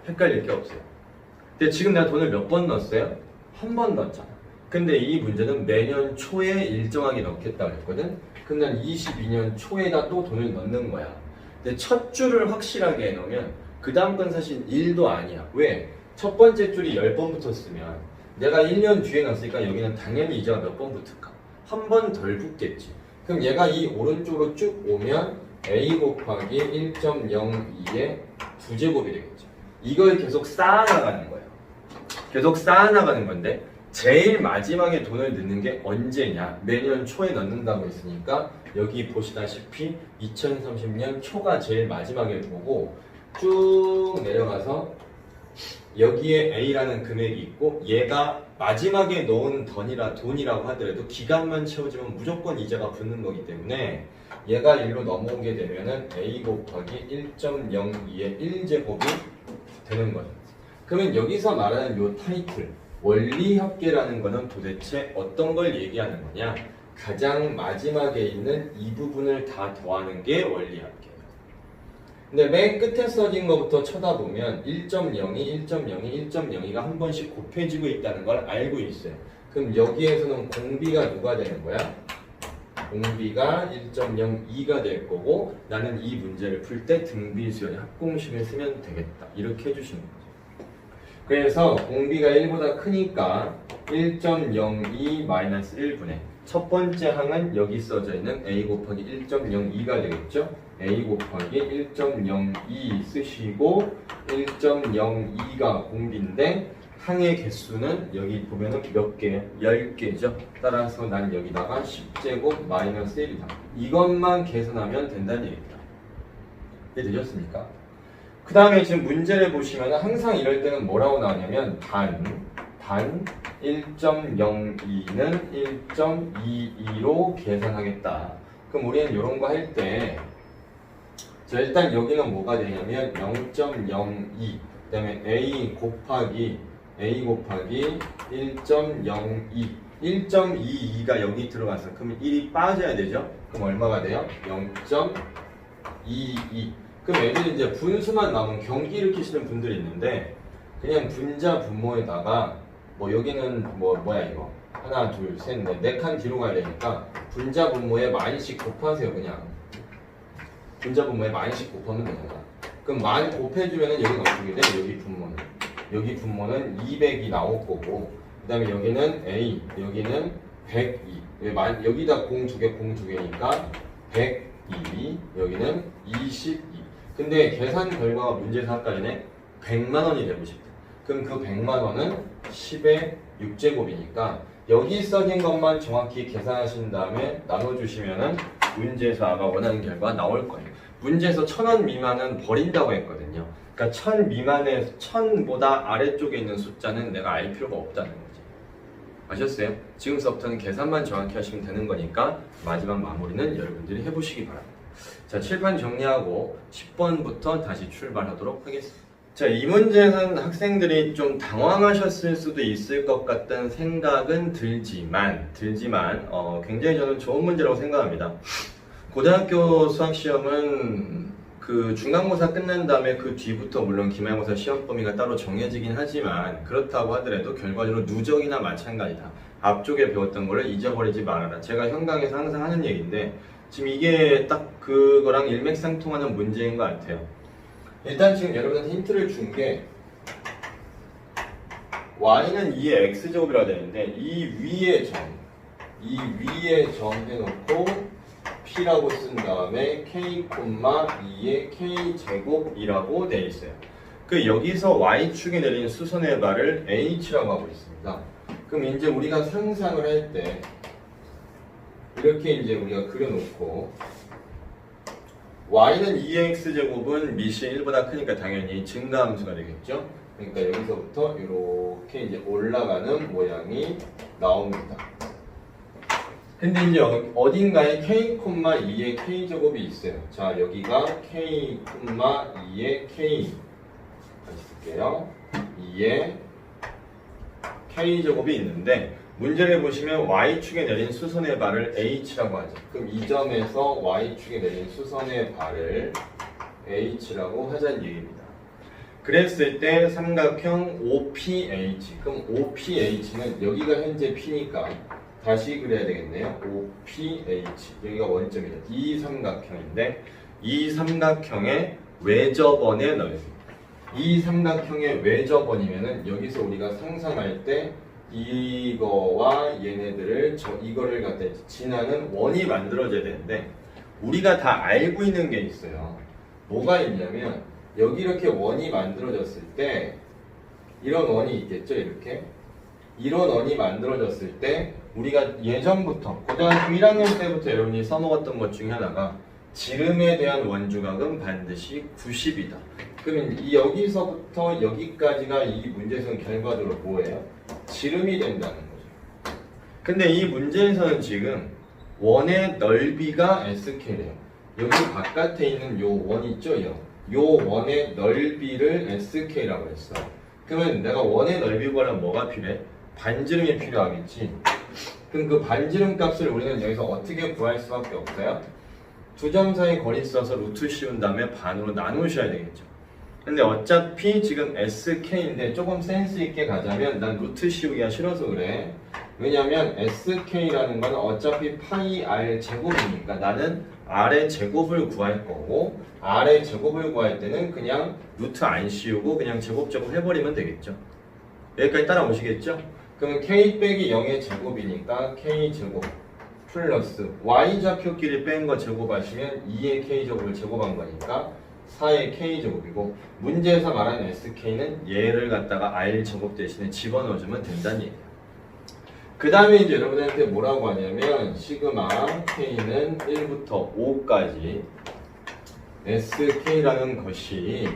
헷갈릴 게 없어요. 근데 지금 내가 돈을 몇 번 넣었어요? 한 번 넣었잖아. 근데 이 문제는 매년 초에 일정하게 넣겠다고 했거든? 근데 난 22년 초에다 또 돈을 넣는 거야. 근데 첫 줄을 확실하게 해놓으면 그 다음 건 사실 1도 아니야. 왜? 첫 번째 줄이 10번 붙었으면 내가 1년 뒤에 넣었으니까 여기는 당연히 이자가 몇 번 붙을까? 한 번 덜 붙겠지. 그럼 얘가 이 오른쪽으로 쭉 오면 A 곱하기 1.02의 2제곱이 되겠죠. 이걸 계속 쌓아나가는 거예요. 계속 쌓아나가는 건데 제일 마지막에 돈을 넣는 게 언제냐? 매년 초에 넣는다고 했으니까 여기 보시다시피 2030년 초가 제일 마지막에 보고 쭉 내려가서 여기에 A라는 금액이 있고 얘가 마지막에 넣은 돈이라고 하더라도 기간만 채워지면 무조건 이자가 붙는 거기 때문에 얘가 1로 넘어오게 되면은 A 곱하기 1.02의 1제곱이 되는 거죠. 그러면 여기서 말하는 요 타이틀 원리합계라는 거는 도대체 어떤 걸 얘기하는 거냐? 가장 마지막에 있는 이 부분을 다 더하는 게 원리합계예요. 근데 맨 끝에 써진 것부터 쳐다보면 1.02, 1.02, 1.02가 한 번씩 곱해지고 있다는 걸 알고 있어요. 그럼 여기에서는 공비가 누가 되는 거야? 공비가 1.02가 될 거고 나는 이 문제를 풀 때 등비수열의 합공식을 쓰면 되겠다. 이렇게 해주시는 거죠. 그래서 공비가 1보다 크니까 1.02-1분의 첫 번째 항은 여기 써져 있는 A 곱하기 1.02가 되겠죠? A 곱하기 1.02 쓰시고 1.02가 공비인데 항의 개수는 여기 보면은 몇 개? 10개죠. 따라서 난 여기다가 10제곱 마이너스 1이다. 이것만 계산하면 된다는 얘기입니다. 이해되셨습니까? 그 다음에 지금 문제를 보시면 항상 이럴 때는 뭐라고 나오냐면 단 1.02는 1.22로 계산하겠다. 그럼 우리는 이런 거 할 때 자, 일단 여기는 뭐가 되냐면 0.02 그 다음에 a 곱하기 1.02 1.22가 여기 들어가서 그럼 1이 빠져야 되죠? 그럼 얼마가 돼요? 0.22 그럼 애들이 이제 분수만 남은 경기 일으키시는 분들이 있는데 그냥 분자 분모에다가 뭐 여기는 뭐야 이거 하나 둘 셋 넷 네 칸 뒤로 가야 되니까 분자 분모에 만씩 곱하세요. 그냥 분자 분모에 만씩 곱하면 되잖아. 그럼 만 곱해주면은 여기는 어떻게 돼? 여기 분모는 200이 나올 거고 그 다음에 여기는 A 여기는 102 여기다 공 두 개니까 102 여기는 22 근데 계산 결과가 문제에서 아까전에 100만원이 되고 싶다. 그럼 그 100만원은 10의 6제곱이니까 여기 써진 것만 정확히 계산하신 다음에 나눠주시면은 문제에서 아까 원하는 결과가 나올 거예요. 문제에서 1000원 미만은 버린다고 했거든요. 그러니까 1000 미만의 1000보다 아래쪽에 있는 숫자는 내가 알 필요가 없다는 거지. 아셨어요? 지금서부터는 계산만 정확히 하시면 되는 거니까 마지막 마무리는 여러분들이 해보시기 바랍니다. 자, 칠판 정리하고 10번부터 다시 출발하도록 하겠습니다. 자, 이 문제는 학생들이 좀 당황하셨을 수도 있을 것 같다는 생각은 들지만 굉장히 저는 좋은 문제라고 생각합니다. 고등학교 수학시험은 그 중간고사 끝난 다음에 그 뒤부터 물론 기말고사 시험 범위가 따로 정해지긴 하지만 그렇다고 하더라도 결과적으로 누적이나 마찬가지다. 앞쪽에 배웠던 거를 잊어버리지 말아라. 제가 현강에서 항상 하는 얘기인데 지금 이게 딱 그거랑 일맥상통하는 문제인 것 같아요. 일단 지금 여러분한테 힌트를 준 게 y는 2의 x제곱이라고 되어 있는데 이 위에 점 해놓고 p라고 쓴 다음에 k, 2의 k제곱이라고 되어 있어요. 그 여기서 y축에 내린 수선의 발을 h라고 하고 있습니다. 그럼 이제 우리가 상상을 할 때 이렇게 이제 우리가 그려놓고 y는 2x제곱은 미시 1보다 크니까 당연히 증가함수가 되겠죠. 그러니까 여기서부터 이렇게 이제 올라가는 모양이 나옵니다. 근데 이제 어딘가에 k, 2의 k제곱이 있어요. 자, 여기가 k, 2의 k 다시 쓸게요. 2의 k제곱이 있는데 문제를 보시면 y축에 내린 수선의 발을 h라고 하죠. 그럼 이 점에서 y축에 내린 수선의 발을 h라고 하자는 얘기입니다. 그랬을 때 삼각형 OPH 그럼 OPH는 여기가 현재 P니까 다시 그려야 되겠네요. OPH 여기가 원점이죠. 이 삼각형인데 이 삼각형의 외접원의 넓이 이 삼각형의 외접원이면은 여기서 우리가 상상할 때 이거와 얘네들을 이거를 갖다 지나는 원이 만들어져야 되는데 우리가 다 알고 있는 게 있어요. 뭐가 있냐면 여기 이렇게 원이 만들어졌을 때 이런 원이 있겠죠. 이런 원이 만들어졌을 때 우리가 예전부터 고등학교 1학년 때부터 여러분이 써먹었던 것 중에 하나가 지름에 대한 원주각은 반드시 90이다. 그러면 여기서부터 여기까지가 이 문제에서는 결과적으로 뭐예요? 지름이 된다는 거죠. 근데 이 문제에서는 지금 원의 넓이가 SK래요. 여기 바깥에 있는 요 원 있죠? 요 원의 넓이를 SK라고 했어. 그러면 내가 원의 넓이 구하려면 뭐가 필요해? 반지름이 필요하겠지. 그럼 그 반지름 값을 우리는 여기서 어떻게 구할 수밖에 없어요? 두 점 사이 거리 써서 루트 씌운 다음에 반으로 나누셔야 되겠죠. 근데 어차피 지금 SK인데 조금 센스 있게 가자면 난 루트 씌우기가 싫어서 그래. 왜냐면 SK라는 건 어차피 파이 R 제곱이니까 나는 R의 제곱을 구할 거고 R의 제곱을 구할 때는 그냥 루트 안 씌우고 그냥 제곱 해버리면 되겠죠. 여기까지 따라오시겠죠? 그러면 K 빼기 0의 제곱이니까 K 제곱 플러스 Y 좌표끼리 뺀 거 제곱하시면 2의 K 제곱을 제곱한 거니까 4의 K제곱이고 문제에서 말하는 SK는 얘를 갖다가 R제곱 대신에 집어넣어주면 된다는 얘기예요. 그 다음에 이제 여러분한테 뭐라고 하냐면 시그마 K는 1부터 5까지 SK라는 것이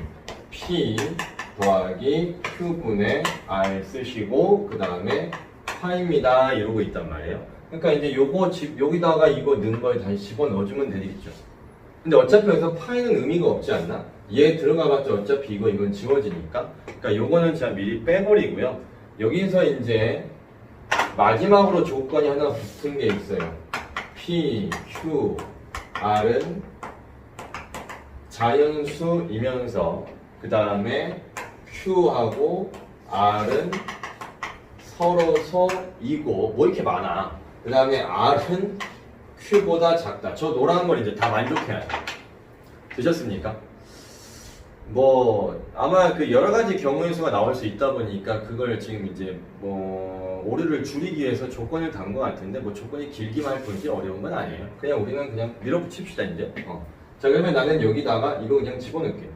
P 더하기 Q분의 R 쓰시고 그 다음에 파입니다 이러고 있단 말이에요. 그러니까 이제 요거 여기다가 이거 넣은 걸 다시 집어넣어주면 되겠죠. 근데 어차피 여기서 파이는 의미가 없지 않나? 얘 들어가봤자 어차피 이건 지워지니까. 그러니까 요거는 제가 미리 빼버리고요. 여기서 이제 마지막으로 조건이 하나 붙은 게 있어요. P, Q, R은 자연수이면서 그 다음에 Q하고 R은 서로서이고 뭐 이렇게 많아. 그 다음에 R은 Q보다 작다. 저 노란 걸 이제 다 만족해야 돼. 되셨습니까? 뭐 아마 그 여러 가지 경우의 수가 나올 수 있다 보니까 그걸 지금 이제 뭐 오류를 줄이기 위해서 조건을 단 것 같은데 뭐 조건이 길기만 할 뿐이지 어려운 건 아니에요. 그냥 우리는 그냥 밀어붙입시다 이제. 자 그러면 나는 여기다가 이거 그냥 집어넣을게요.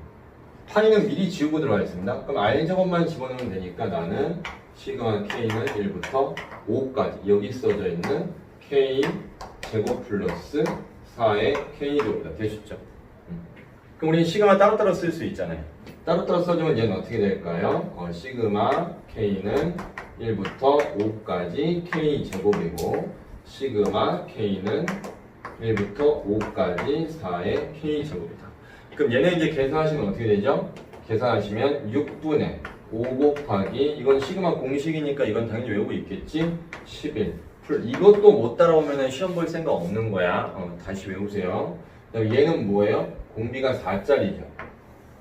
파이는 미리 지우고 들어가겠습니다. 그럼 R제곱만 집어넣으면 되니까 나는 시그마 K는 1부터 5까지 여기 써져 있는 K 제곱 플러스 4의 K제곱이다. 되셨죠? 그럼 우리 시그마 따로따로 쓸 수 있잖아요. 따로따로 써주면 얘는 어떻게 될까요? 시그마 K는 1부터 5까지 K제곱이고 시그마 K는 1부터 5까지 4의 K제곱이다. 그럼 얘네 이제 계산하시면 어떻게 되죠? 계산하시면 6분의 5 곱하기 이건 시그마 공식이니까 이건 당연히 외우고 있겠지? 11 이것도 못 따라오면 시험 볼 생각 없는 거야. 다시 외우세요. 얘는 뭐예요? 공비가 4짜리죠.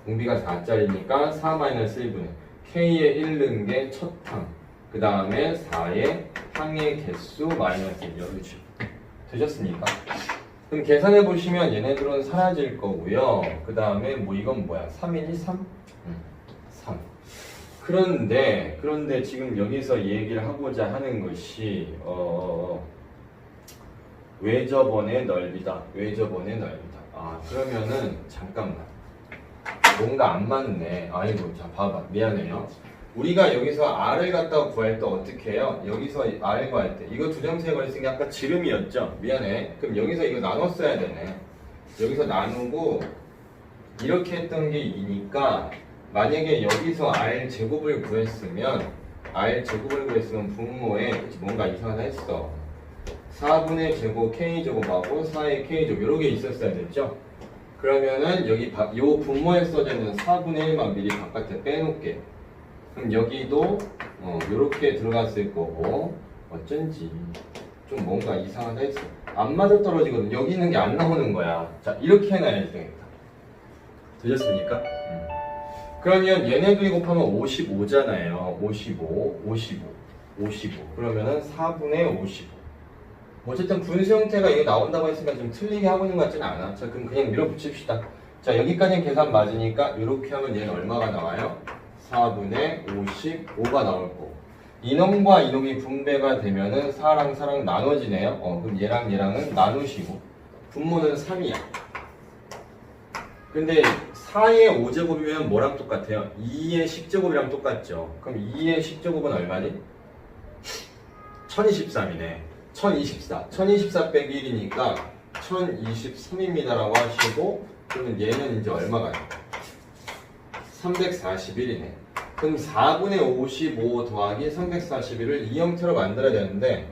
공비가 4짜리니까 4-1분의 K에 1 넣은 게 첫 항. 그 다음에 4의 항의 개수 마이너스 1 이렇게 되셨습니까? 그럼 계산해 보시면 얘네들은 사라질 거고요. 그 다음에 뭐 이건 뭐야? 3이니 3? 3. 그런데 지금 여기서 얘기를 하고자 하는 것이 외접원의 넓이다. 외접원의 넓이다. 그러면은 잠깐만 뭔가 안 맞네. 아이고 자 봐봐 미안해요. 우리가 여기서 R을 갖다가 구할 때 어떻게 해요? 여기서 R 구할 때 이거 두 점수에 걸렸은 게 아까 지름이었죠? 미안해. 그럼 여기서 이거 나눴어야 되네. 여기서 나누고 이렇게 했던 게 2니까 만약에 여기서 R 제곱을 구했으면 분모에 뭔가 이상하다 했어. 4분의 제곱 K제곱하고 4의 K제곱 이렇게 있었어야 됐죠? 그러면은 여기 요 분모에 써져 있는 4분의 1만 미리 바깥에 빼놓을게. 그럼 여기도 요렇게 들어갔을 거고 어쩐지 좀 뭔가 이상하다 했어. 안 맞아 떨어지거든. 여기 있는 게 안 나오는 거야. 자 이렇게 해놔야지 되겠다. 되셨습니까? 그러면 얘네들이 곱하면 55잖아요. 55 그러면은 4분의 55 어쨌든 분수 형태가 이게 나온다고 했으니까 좀 틀리게 하고 있는 것 같지는 않아. 자 그럼 그냥 밀어붙입시다. 자 여기까지는 계산 맞으니까 이렇게 하면 얘는 얼마가 나와요? 4분의 55가 나올 거고 이놈과 이놈이 분배가 되면은 4랑 4랑 나눠지네요. 그럼 얘랑 얘랑은 나누시고 분모는 3이야. 근데 4의 5제곱이면 뭐랑 똑같아요? 2의 10제곱이랑 똑같죠. 그럼 2의 10제곱은 얼마니? 1023이네. 1024 빼기 1이니까 1023입니다라고 하시고 그러면 얘는 이제 얼마가 돼요? 341이네. 그럼 4분의 55 더하기 341을 이 형태로 만들어야 되는데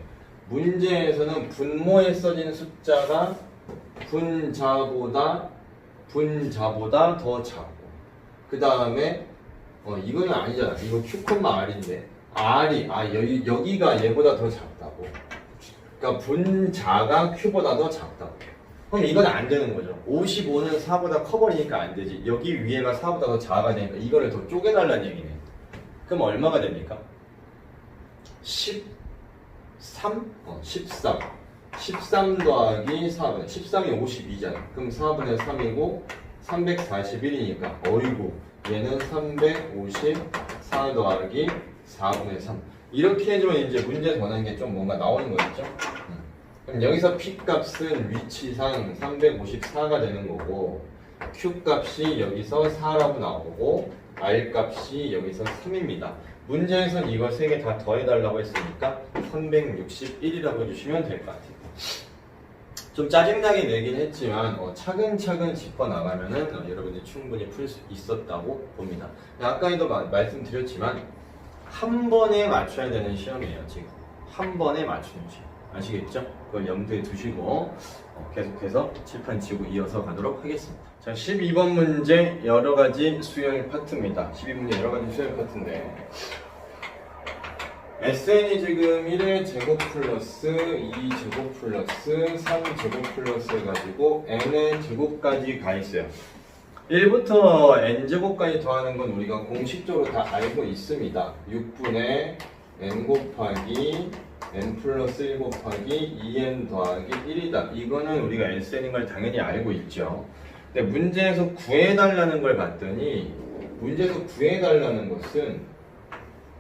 문제에서는 분모에 써진 숫자가 분자보다 더 작고 그 다음에 이거는 아니잖아. 이거 Q, R인데 R이 여기가 얘보다 더 작다고. 그러니까 분자가 Q보다 더 작다고. 그럼 이건 안 되는 거죠. 55는 4보다 커버리니까 안 되지. 여기 위에가 4보다 더 작아야 되니까 이거를 더 쪼개달라는 얘기네. 그럼 얼마가 됩니까? 13? 13 더하기 4분의 13이 52잖아. 그럼 4분의 3이고 341이니까 어이구 얘는 354 더하기 4분의 3 이렇게 해주면 이제 문제 전하는 게 좀 뭔가 나오는 거겠죠? 그럼 여기서 P 값은 위치상 354가 되는 거고 Q 값이 여기서 4라고 나오고 R 값이 여기서 3입니다. 문제에선 이거 3개 다 더해달라고 했으니까 361이라고 해주시면 될 것 같아요. 좀 짜증나게 내긴 했지만 차근차근 짚어나가면은 여러분들이 충분히 풀 수 있었다고 봅니다. 아까에도 말씀드렸지만 한 번에 맞춰야 되는 시험이에요. 지금 한 번에 맞추는 시험 아시겠죠? 그걸 염두에 두시고 계속해서 칠판 지고 이어서 가도록 하겠습니다. 자, 12번 문제 여러가지 수열 파트입니다. 12문제 여러가지 수열 파트인데 SN이 지금 1의 제곱 플러스 2제곱 플러스 3제곱 플러스 해가지고 n의 제곱까지 가 있어요. 1부터 n제곱까지 더하는 건 우리가 공식적으로 다 알고 있습니다. 6분의 n 곱하기 n 플러스 1 곱하기 2n 더하기 1이다. 이거는 우리가 SN인 걸 당연히 알고 있죠. 근데 문제에서 구해달라는 걸 봤더니 문제에서 구해달라는 것은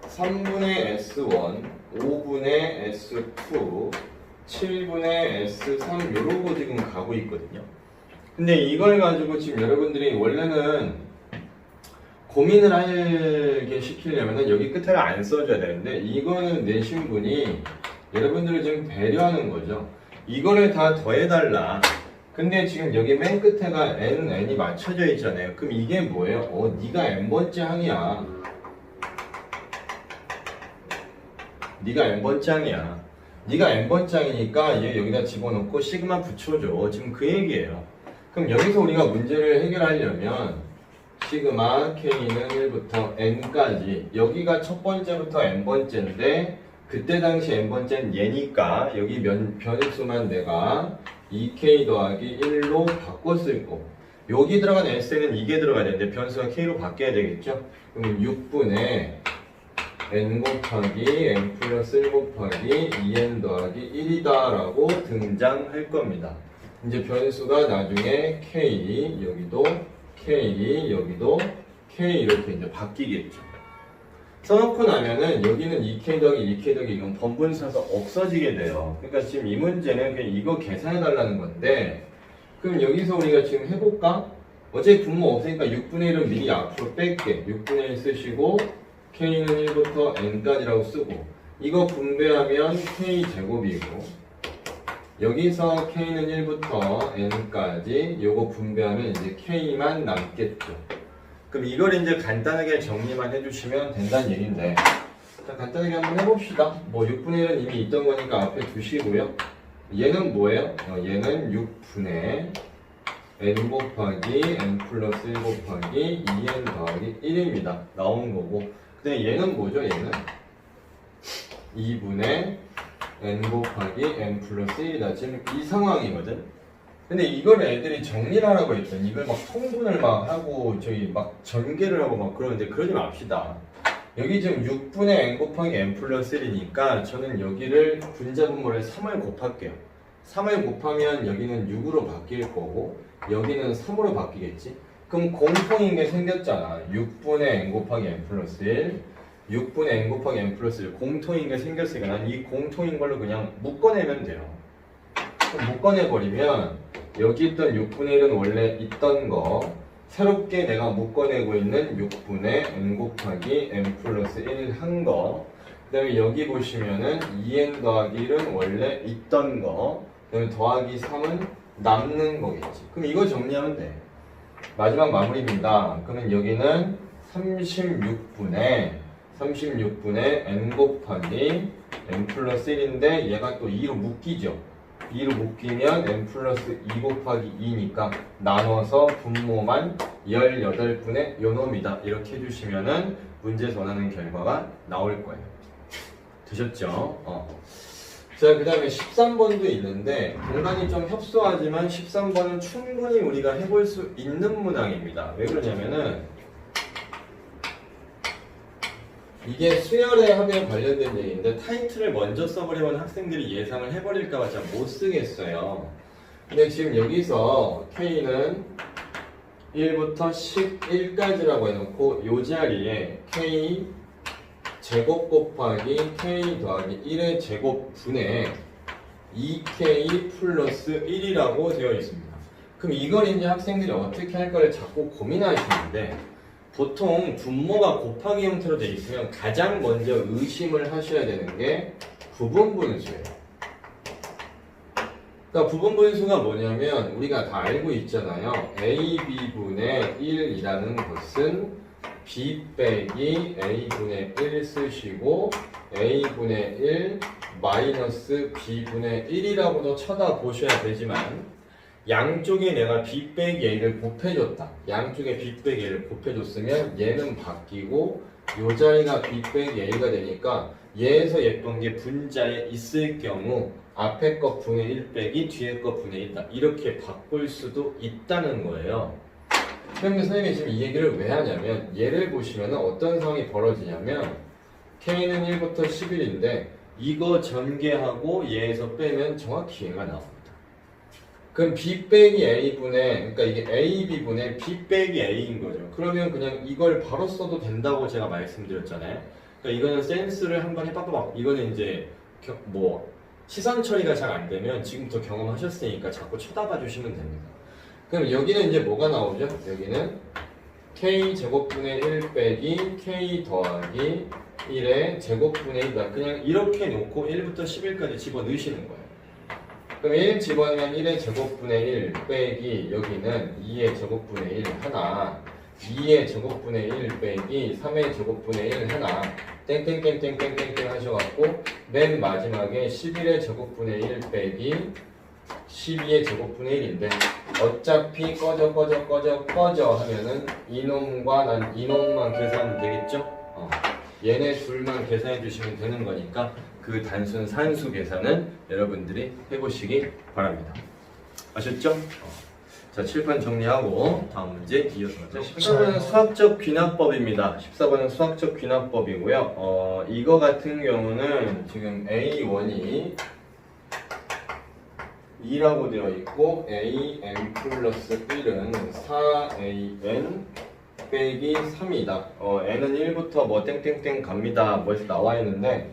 3분의 S1, 5분의 S2, 7분의 S3 요러고 지금 가고 있거든요. 근데 이걸 가지고 지금 여러분들이 원래는 고민을 하게 시키려면 여기 끝에를 안 써줘야 되는데 이거는 내신 분이 여러분들을 지금 배려하는 거죠. 이거를 다 더해달라. 근데 지금 여기 맨 끝에가 n이 맞춰져 있잖아요. 그럼 이게 뭐예요? 네가 n번째 항이야. 네가 n번째 항이야. 네가 n번째 항이니까 얘 여기다 집어넣고 시그마 붙여줘. 지금 그 얘기예요. 그럼 여기서 우리가 문제를 해결하려면 시그마 k는 1부터 n까지 여기가 첫 번째부터 n번째인데 그때 당시 n번째는 얘니까 여기 변수만 내가 2k 더하기 1로 바꿨을 거고 여기 들어간 s는 이게 들어가야 되는데 변수가 k로 바뀌어야 되겠죠? 그럼 6분의 n 곱하기 n 플러스 1 곱하기 2n 더하기 1이다 라고 등장할 겁니다. 이제 변수가 나중에 k, 여기도 k, 여기도 k 이렇게 이제 바뀌겠죠. 써놓고 나면은 여기는 2k 더하기 2k 더하기 이건 번분수라서 없어지게 돼요. 그러니까 지금 이 문제는 그냥 이거 계산해달라는 건데 그럼 여기서 우리가 지금 해볼까? 어차피 분모 없으니까 6분의 1은 미리 앞으로 뺄게. 6분의 1 쓰시고 k는 1부터 n까지라고 쓰고 이거 분배하면 k제곱이고 여기서 k는 1부터 n까지 요거 분배하면 이제 k만 남겠죠. 그럼 이걸 이제 간단하게 정리만 해주시면 된다는 얘기인데 자, 간단하게 한번 해봅시다. 뭐 6분의 1은 이미 있던 거니까 앞에 두시고요. 얘는 뭐예요? 얘는 6분의 n 곱하기 n 플러스 1 곱하기 2n 더하기 1입니다. 나온 거고 근데 얘는 뭐죠? 얘는 2분의 n 곱하기 n 플러스 1이다. 지금 이 상황이거든. 근데 이걸 애들이 정리를 하라고 했더니 이걸 막 통분을 막 하고 저희 막 전개를 하고 막 그러는데 그러지 맙시다. 여기 지금 6분의 n 곱하기 n 플러스 1이니까 저는 여기를 분자분모를 3을 곱할게요. 3을 곱하면 여기는 6으로 바뀔 거고 여기는 3으로 바뀌겠지. 그럼 공통인 게 생겼잖아. 6분의 n 곱하기 n 플러스 1 6분의 n 곱하기 n 플러스 1 공통인 게 생겼으니까 난 이 공통인 걸로 그냥 묶어내면 돼요. 그럼 묶어내버리면 여기 있던 6분의 1은 원래 있던 거 새롭게 내가 묶어내고 있는 6분의 n 곱하기 n 플러스 1 한 거 그 다음에 여기 보시면은 2n 더하기 1은 원래 있던 거 그 다음에 더하기 3은 남는 거겠지. 그럼 이거 정리하면 돼. 마지막 마무리입니다. 그러면 여기는 36분의 n 곱하기 n 플러스 1인데 얘가 또 2로 묶이죠. 2로 묶이면 n 플러스 2 곱하기 2니까 나눠서 분모만 18분의 요놈이다. 이렇게 해주시면은 문제에서 원하는 결과가 나올 거예요. 되셨죠? 자, 그 다음에 13번도 있는데 공간이 좀 협소하지만 13번은 충분히 우리가 해볼 수 있는 문항입니다. 왜 그러냐면은 이게 수열의 합에 관련된 얘기인데 타이틀을 먼저 써버리면 학생들이 예상을 해버릴까봐 잘 못 쓰겠어요. 근데 지금 여기서 K는 1부터 11까지라고 해놓고 이 자리에 K 제곱 곱하기 K 더하기 1의 제곱분의 2K 플러스 1이라고 되어 있습니다. 그럼 이걸 이제 학생들이 어떻게 할 거를 자꾸 고민하시는데 보통 분모가 곱하기 형태로 되어 있으면 가장 먼저 의심을 하셔야 되는 게 부분분수예요. 그러니까 부분분수가 뭐냐면 우리가 다 알고 있잖아요. AB분의 1이라는 것은 B 빼기 A분의 1 쓰시고 A분의 1 마이너스 B분의 1이라고도 쳐다보셔야 되지만 양쪽에 내가 B 빼기 A를 곱해줬다. 양쪽에 B 빼기 A를 곱해줬으면 얘는 바뀌고 요 자리가 B 빼기 A가 되니까 얘에서 예쁜 게 분자에 있을 경우 앞에 거 분의 1 빼기 뒤에 거 분의 1이다. 이렇게 바꿀 수도 있다는 거예요. 그런데 선생님이 지금 이 얘기를 왜 하냐면 얘를 보시면 어떤 상황이 벌어지냐면 K는 1부터 11인데 이거 전개하고 얘에서 빼면 정확히 얘가 나옵니다. 그럼 B 빼기 A분의 그러니까 이게 AB분의 B 빼기 A인 거죠. 그러면 그냥 이걸 바로 써도 된다고 제가 말씀드렸잖아요. 그러니까 이거는 센스를 한번 해봐봐. 이거는 이제 뭐 시선 처리가 잘 안 되면 지금부터 경험하셨으니까 자꾸 쳐다봐 주시면 됩니다. 그럼 여기는 이제 뭐가 나오죠? 여기는 K 제곱분의 1 빼기 K 더하기 1의 제곱분의 1이다. 그냥 이렇게 놓고 1부터 11까지 집어넣으시는 거예요. 그럼 1 집어넣으면 1의 제곱분의 1 빼기 여기는 2의 제곱분의 1 하나 2의 제곱분의 1 빼기 3의 제곱분의 1 하나 땡땡땡땡땡땡땡 하셔갖고 맨 마지막에 11의 제곱분의 1 빼기 12의 제곱분의 1인데 어차피 꺼져 하면은 이놈과 난 이놈만 계산하면 되겠죠? 얘네 둘만 계산해 주시면 되는 거니까 그 단순 산수 계산은 여러분들이 해보시기 바랍니다. 아셨죠? 자, 칠판 정리하고 다음 문제 이어서 가죠. 14번은 수학적 귀납법입니다. 14번은 수학적 귀납법이고요. 이거 같은 경우는 지금 A1이 2라고 되어 있고 AN 플러스 1은 4AN 빼기 3이다. n은 1부터 뭐 땡땡땡 갑니다. 뭐에서 나와 있는데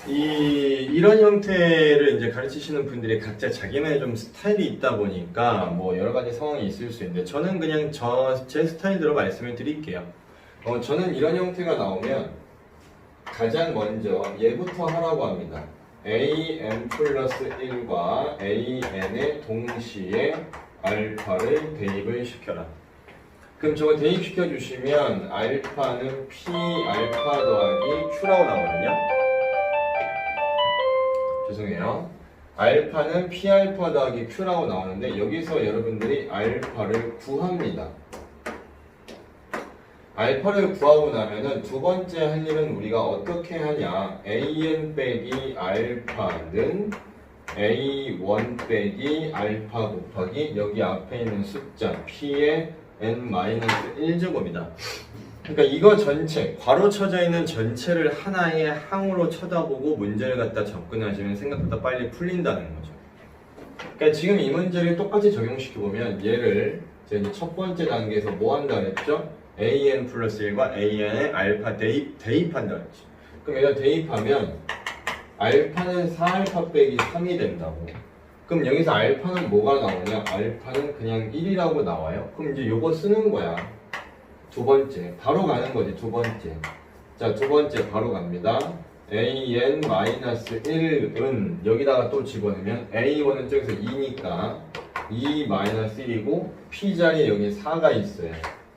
이런 형태를 이제 가르치시는 분들이 각자 자기만의 좀 스타일이 있다 보니까 뭐 여러 가지 상황이 있을 수 있는데 저는 그냥 제 스타일대로 말씀을 드릴게요. 저는 이런 형태가 나오면 가장 먼저 얘부터 하라고 합니다. AN 플러스 1과 AN의 동시에 알파를 대입을 시켜라. 그럼 저거 대입시켜 주시면 알파는 P 알파 더하기 Q라고 나오거든요. 죄송해요. 알파는 P 알파 더하기 Q라고 나오는데 여기서 여러분들이 알파를 구합니다. 알파를 구하고 나면은 두 번째 할 일은 우리가 어떻게 하냐. AN 빼기 알파는 A1 빼기 알파 곱하기 여기 앞에 있는 숫자 P의 n-1제곱이다. 그러니까 이거 전체, 괄호 쳐져 있는 전체를 하나의 항으로 쳐다보고 문제를 갖다 접근하시면 생각보다 빨리 풀린다는 거죠. 그러니까 지금 이 문제를 똑같이 적용시켜보면 얘를 제가 이제 첫 번째 단계에서 뭐 한다 그랬죠? AN 플러스 1과 AN의 알파 대입한다 그랬지. 그럼 여기다 대입하면 알파는 4알파 빼기 3이 된다고. 그럼 여기서 알파는 뭐가 나오냐? 알파는 그냥 1이라고 나와요. 그럼 이제 요거 쓰는 거야. 두 번째. 바로 가는 거지, 두 번째. 자, 두 번째 바로 갑니다. AN-1은 여기다가 또 집어넣으면 A1은 저기서 2니까 2-1이고 P 자리에 여기 4가 있어요.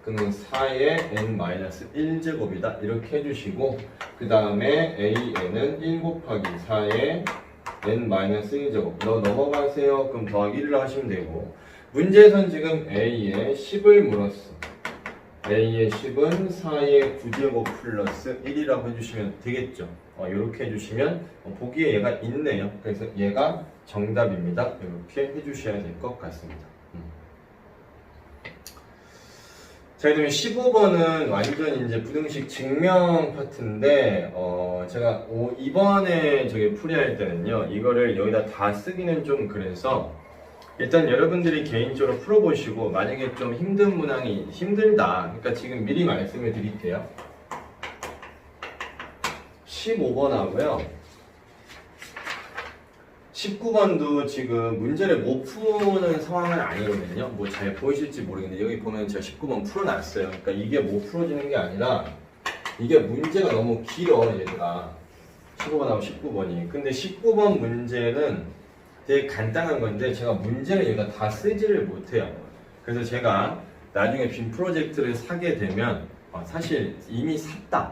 그러면 4의 n-1제곱이다. 이렇게 해주시고 그 다음에 AN은 1 곱하기 4의 n-1제곱 넘어가세요. 그럼 더하기 1로 하시면 되고 문제에선 지금 A에 10을 물었어. A의 10은 4의 9제곱 플러스 1이라고 해주시면 되겠죠. 이렇게 해주시면 보기에 얘가 있네요. 그래서 얘가 정답입니다. 이렇게 해주셔야 될 것 같습니다. 자, 그러면 15번은 완전 이제 부등식 증명 파트인데, 제가 이번에 저기 풀이할 때는요, 이거를 여기다 다 쓰기는 좀 그래서, 일단 여러분들이 개인적으로 풀어보시고, 만약에 좀 힘든 문항이 힘들다. 그러니까 지금 미리 말씀을 드릴게요. 15번 하고요. 19번도 지금 문제를 못 푸는 상황은 아니거든요. 뭐 잘 보이실지 모르겠는데 여기 보면 제가 19번 풀어놨어요. 그러니까 이게 못 풀어지는 게 아니라 이게 문제가 너무 길어 얘들아. 15번하고 19번이. 근데 19번 문제는 되게 간단한 건데 제가 문제를 여기다 다 쓰지를 못해요. 그래서 제가 나중에 빔 프로젝트를 사게 되면 사실 이미 샀다.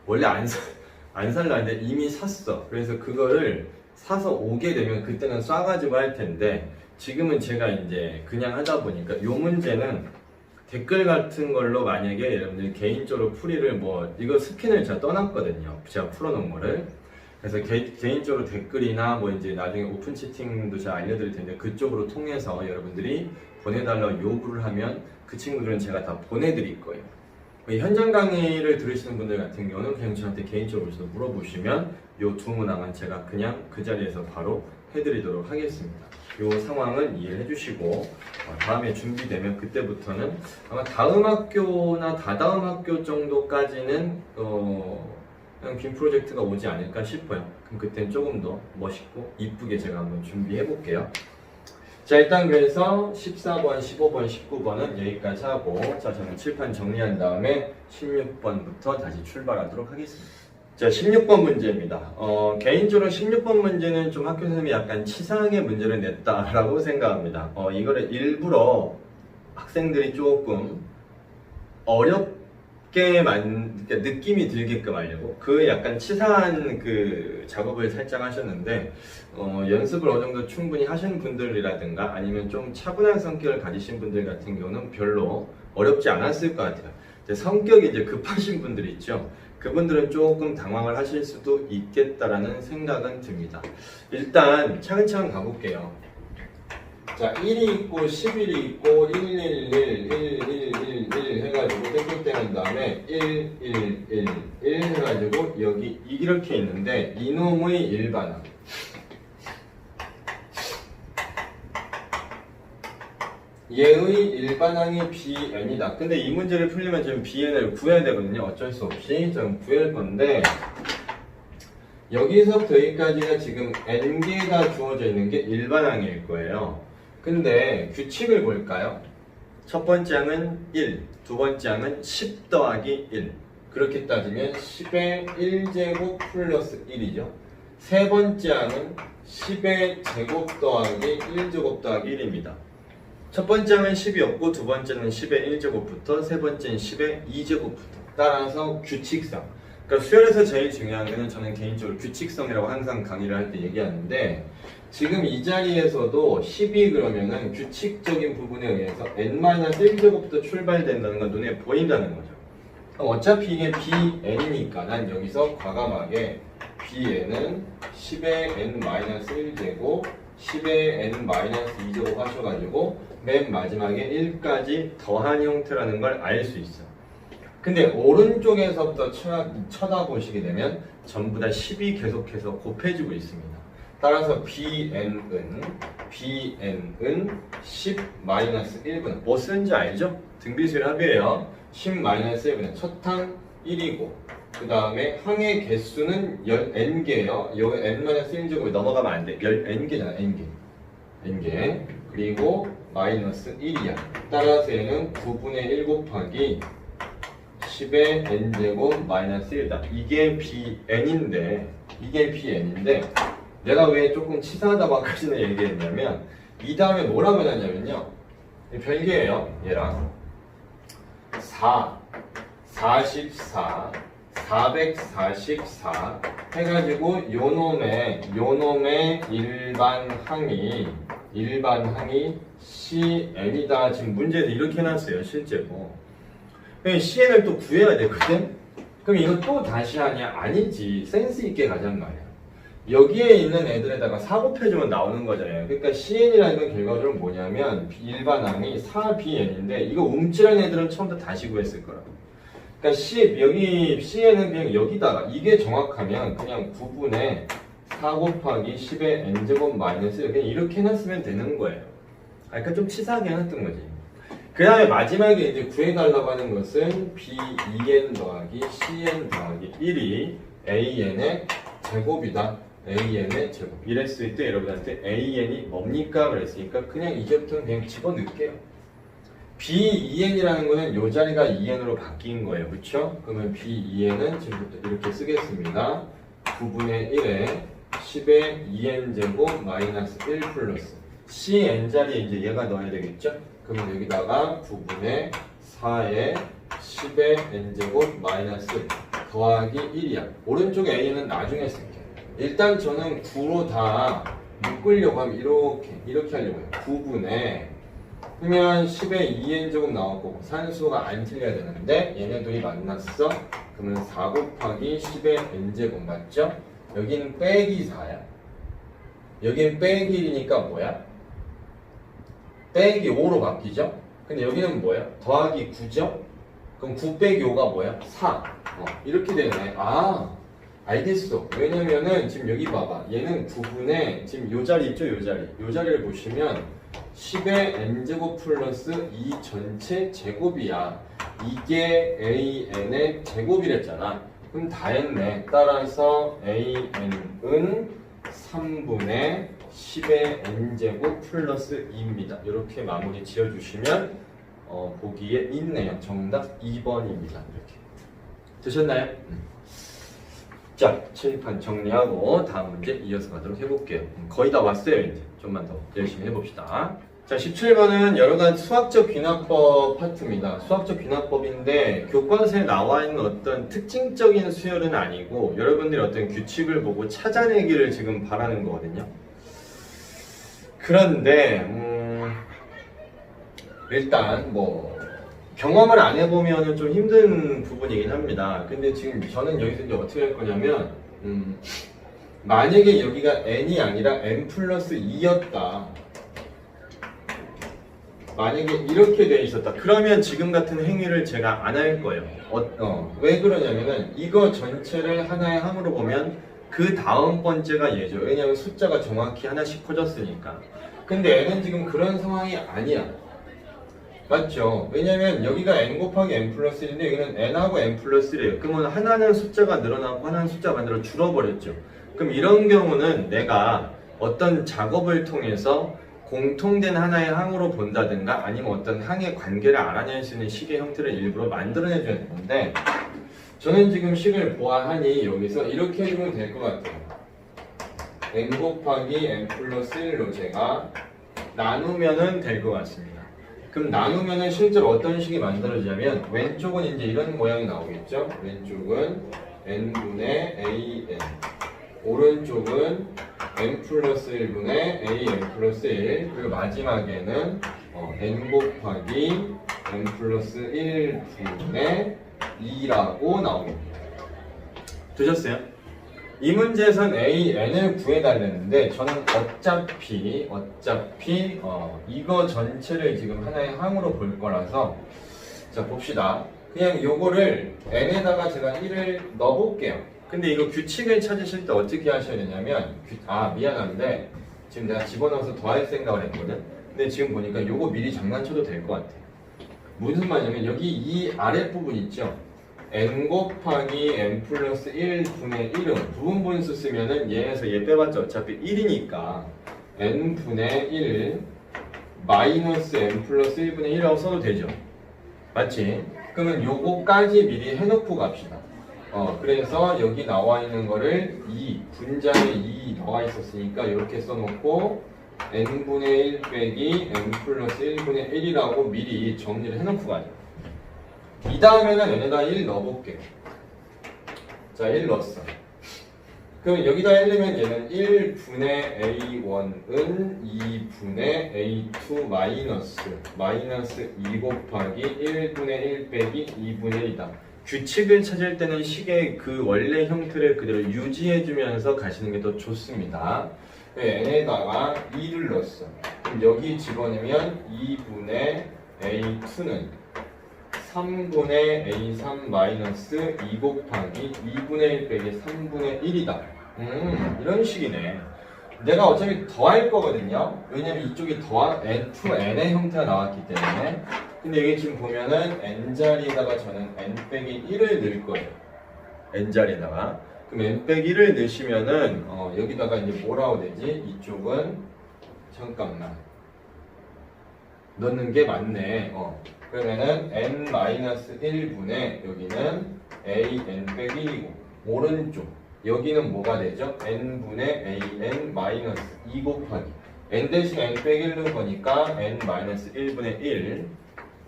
원래 안 살라 했는데 이미 샀어. 그래서 그거를 사서 오게 되면 그때는 쏴가지고 할 텐데 지금은 제가 이제 그냥 하다 보니까 요 문제는 댓글 같은 걸로 만약에 여러분들 개인적으로 풀이를 뭐 이거 스캔을 제가 떠났거든요. 제가 풀어놓은 거를. 그래서 개인적으로 댓글이나 뭐 이제 나중에 오픈 채팅도 제가 알려드릴 텐데 그쪽으로 통해서 여러분들이 보내달라고 요구를 하면 그 친구들은 제가 다 보내드릴 거예요. 현장 강의를 들으시는 분들 같은 경우는 그냥 저한테 개인적으로 오셔서 물어보시면 요 두 문항은 제가 그냥 그 자리에서 바로 해드리도록 하겠습니다. 요 상황은 이해해 주시고 다음에 준비되면 그때부터는 아마 다음 학교나 다다음 학교 정도까지는 그냥 빔 프로젝트가 오지 않을까 싶어요. 그럼 그때는 조금 더 멋있고 이쁘게 제가 한번 준비해 볼게요. 자, 일단 그래서 14번, 15번, 19번은 여기까지 하고 자, 저는 칠판 정리한 다음에 16번부터 다시 출발하도록 하겠습니다. 자, 16번 문제입니다. 개인적으로 16번 문제는 좀 학교 선생님이 약간 치사하게 문제를 냈다라고 생각합니다. 이거를 일부러 학생들이 조금 어렵게 그러니까 느낌이 들게끔 하려고 그 약간 치사한 그 작업을 살짝 하셨는데 연습을 어느 정도 충분히 하신 분들이라든가 아니면 좀 차분한 성격을 가지신 분들 같은 경우는 별로 어렵지 않았을 것 같아요. 성격이 이제 급하신 분들 있죠. 그분들은 조금 당황을 하실 수도 있겠다라는 생각은 듭니다. 일단 차근차근 가볼게요. 자, 1이 있고 11이 있고 111, 1111 해가지고 땡땡땡 한 다음에 1111 해가지고 여기 이렇게 있는데 이놈의 일반항 얘의 일반항이 bn이다. 근데 이 문제를 풀려면 지금 bn을 구해야 되거든요. 어쩔 수 없이 좀 구할 건데 여기서부터 여기까지가 지금 n개가 주어져 있는 게 일반항일 거예요. 근데 규칙을 볼까요? 첫 번째 항은 1, 두 번째 항은 10 더하기 1. 그렇게 따지면 10의 1제곱 플러스 1이죠. 세 번째 항은 10의 제곱 더하기 1제곱 더하기 1입니다. 첫 번째 항은 10이었고 두 번째는 10의 1제곱부터 세 번째는 10의 2제곱부터 따라서 규칙성. 그러니까 수열에서 제일 중요한 거는 저는 개인적으로 규칙성이라고 항상 강의를 할 때 얘기하는데 지금 이 자리에서도 10이 그러면은 규칙적인 부분에 의해서 n-1제곱부터 출발된다는 건 눈에 보인다는 거죠. 어차피 이게 bn이니까 난 여기서 과감하게 bn은 10의 n-1제곱 10의 n-2제곱 하셔가지고 맨 마지막에 1까지 더한 형태라는 걸 알 수 있어. 근데 오른쪽에서부터 쳐다보시게 되면 전부 다 10이 계속해서 곱해지고 있습니다. 따라서 bn은 10-1분의 뭐 쓰는지 알죠? 등비수열 합이에요. 10-1분의 첫 항 1이고 그 다음에 항의 개수는 n개예요. 여기 n-1제곱이 넘어가면 안 돼. n개잖아. n개. 그리고 마이너스 1이야. 따라서 얘는 9분의 1 곱하기 10의 n제곱 마이너스 1이다. 이게 bn인데 내가 왜 조금 치사하다고 아까 전에 얘기했냐면 이 다음에 뭐라고 해놨냐면요. 별개예요. 얘랑 4, 44, 444 해가지고 요놈의 일반 항이 cn이다. 지금 문제에서 이렇게 해놨어요. 실제로. cn을 또 구해야 되거든? 그럼 이거 또 다시 하냐? 아니지. 센스 있게 가잔 말이야. 여기에 있는 애들에다가 4 곱해주면 나오는 거잖아요. 그러니까 cn이라는 건 결과적으로 뭐냐면 일반항이 4bn인데 이거 움찔한 애들은 처음부터 다시 구했을 거라고. 그러니까 여기 cn은 그냥 여기다가 이게 정확하면 그냥 9분의 4 곱하기 10의 n제곱 마이너스 그냥 이렇게 해놨으면 되는 거예요. 그러니까 좀 치사하게 해놨던 거지. 그 다음에 마지막에 이제 구해달라고 하는 것은 b2n 더하기 cn 더하기 1이 an의 제곱이다. AN의 제곱. 이랬을 때 여러분한테 AN이 뭡니까? 그랬으니까 그냥 이제부터는 그냥 집어넣을게요. B2N이라는 거는 요 자리가 2N으로 바뀐 거예요. 그쵸? 그러면 B2N은 지금부터 이렇게 쓰겠습니다. 9분의 1에 10의 2N 제곱 마이너스 1 플러스 CN 자리에 이제 얘가 넣어야 되겠죠? 그러면 여기다가 9분의 4에 10의 N제곱 마이너스 더하기 1이야. 오른쪽 A는 나중에 쓸게요. 일단 저는 9로 다 묶으려고 하면 이렇게 하려고 해요. 9분의 그러면 10의 2N제곱 나올 거고 산수가 안 틀려야 되는데 얘네들이 만났어. 그러면 4 곱하기 10의 N제곱 맞죠? 여기는 빼기 4야. 여기는 빼기 1이니까 뭐야? 빼기 5로 바뀌죠? 근데 여기는 뭐야? 더하기 9죠? 그럼 9 빼기 5가 뭐야? 4. 이렇게 되네. 아, 알겠어. 왜냐면은 지금 여기 봐봐. 얘는 9분의 지금 요 자리 있죠? 요 자리. 요 자리를 보시면 10의 n제곱 플러스 2 전체 제곱이야. 이게 AN의 제곱이랬잖아. 그럼 다 했네. 따라서 AN은 3분의 10의 n제곱 플러스 2입니다. 이렇게 마무리 지어주시면 보기에 있네요. 정답 2번입니다. 이렇게 되셨나요? 자, 칠판 정리하고 다음 문제 이어서 가도록 해볼게요. 거의 다 왔어요. 이제 좀만 더 열심히 해봅시다. 자, 17번은 여러가지 수학적 귀납법 파트입니다. 수학적 귀납법인데 교과서에 나와 있는 어떤 특징적인 수열은 아니고 여러분들이 어떤 규칙을 보고 찾아내기를 지금 바라는 거거든요. 그런데 일단 뭐 경험을 안 해보면 좀 힘든 부분이긴 합니다. 근데 지금 저는 여기서 이제 어떻게 할 거냐면 만약에 여기가 n이 아니라 n 플러스 2였다. 만약에 이렇게 돼 있었다. 그러면 지금 같은 행위를 제가 안 할 거예요. 왜 그러냐면은 이거 전체를 하나의 항으로 보면 그 다음 번째가 얘죠. 왜냐면 숫자가 정확히 하나씩 커졌으니까. 근데 n은 지금 그런 상황이 아니야. 맞죠? 왜냐면 여기가 n 곱하기 n 플러스 1인데 여기는 n하고 n 플러스 1이에요. 그러면 하나는 숫자가 늘어나고 하나는 숫자가 반대로 줄어버렸죠. 그럼 이런 경우는 내가 어떤 작업을 통해서 공통된 하나의 항으로 본다든가 아니면 어떤 항의 관계를 알아낼 수 있는 식의 형태를 일부러 만들어내줘야 되는데 저는 지금 식을 보아하니 여기서 이렇게 해주면 될 것 같아요. n 곱하기 n 플러스 1로 제가 나누면은 될 것 같습니다. 그럼 나누면은 실제로 어떤 식이 만들어지냐면 왼쪽은 이제 이런 모양이 나오겠죠? 왼쪽은 n분의 an 오른쪽은 n 플러스 1분의 an 플러스 1 그리고 마지막에는 n 곱하기 n 플러스 1분의 2라고 나옵니다. 되셨어요? 이 문제에선 AN을 구해달랬는데 저는 어차피 이거 전체를 지금 하나의 항으로 볼 거라서 자 봅시다. 그냥 요거를 n에다가 제가 1을 넣어볼게요. 근데 이거 규칙을 찾으실 때 어떻게 하셔야 되냐면 미안한데 지금 내가 집어넣어서 더할 생각을 했거든. 근데 지금 보니까 요거 미리 장난쳐도 될 것 같아. 무슨 말이냐면 여기 이 아랫부분 있죠? n 곱하기 n 플러스 1분의 1은 부분분수 쓰면은 얘에서 얘 빼봤자 어차피 1이니까 n분의 1 마이너스 n 플러스 1분의 1이라고 써도 되죠? 맞지? 그러면 요거까지 미리 해놓고 갑시다. 그래서 여기 나와 있는 거를 2, 분자에 2 나와 있었으니까 이렇게 써놓고 n분의 1 빼기 n 플러스 1분의 1이라고 미리 정리를 해놓고 가죠. 이 다음에는 n에다 1 넣어볼게요. 자, 1 넣었어. 그럼 여기다 1 넣으면 얘는 1분의 a1은 2분의 a2 마이너스 2 곱하기 1분의 1 빼기 2분의 1이다. 규칙을 찾을 때는 식의 그 원래 형태를 그대로 유지해주면서 가시는 게 더 좋습니다. n에다가 2를 넣었어. 그럼 여기 집어넣으면 2분의 a2는 3분의 a3 마이너스 2 곱하기 2분의 1 빼기 3분의 1이다. 이런 식이네. 내가 어차피 더할 거거든요. 왜냐면 이쪽이 n2n의 형태가 나왔기 때문에. 근데 여기 지금 보면은 n자리에다가 저는 n 빼기 1을 넣을 거예요. n자리에다가. 그럼 n 빼기 1을 넣으시면은 여기다가 이제 뭐라고 되지? 이쪽은 잠깐만 넣는 게 맞네. 그러면은 n-1분의 여기는 an 빼기 1이고 오른쪽 여기는 뭐가 되죠? n분의 an-2 곱하기 n 대신 n 빼기 1 넣은 거니까 n-1분의 1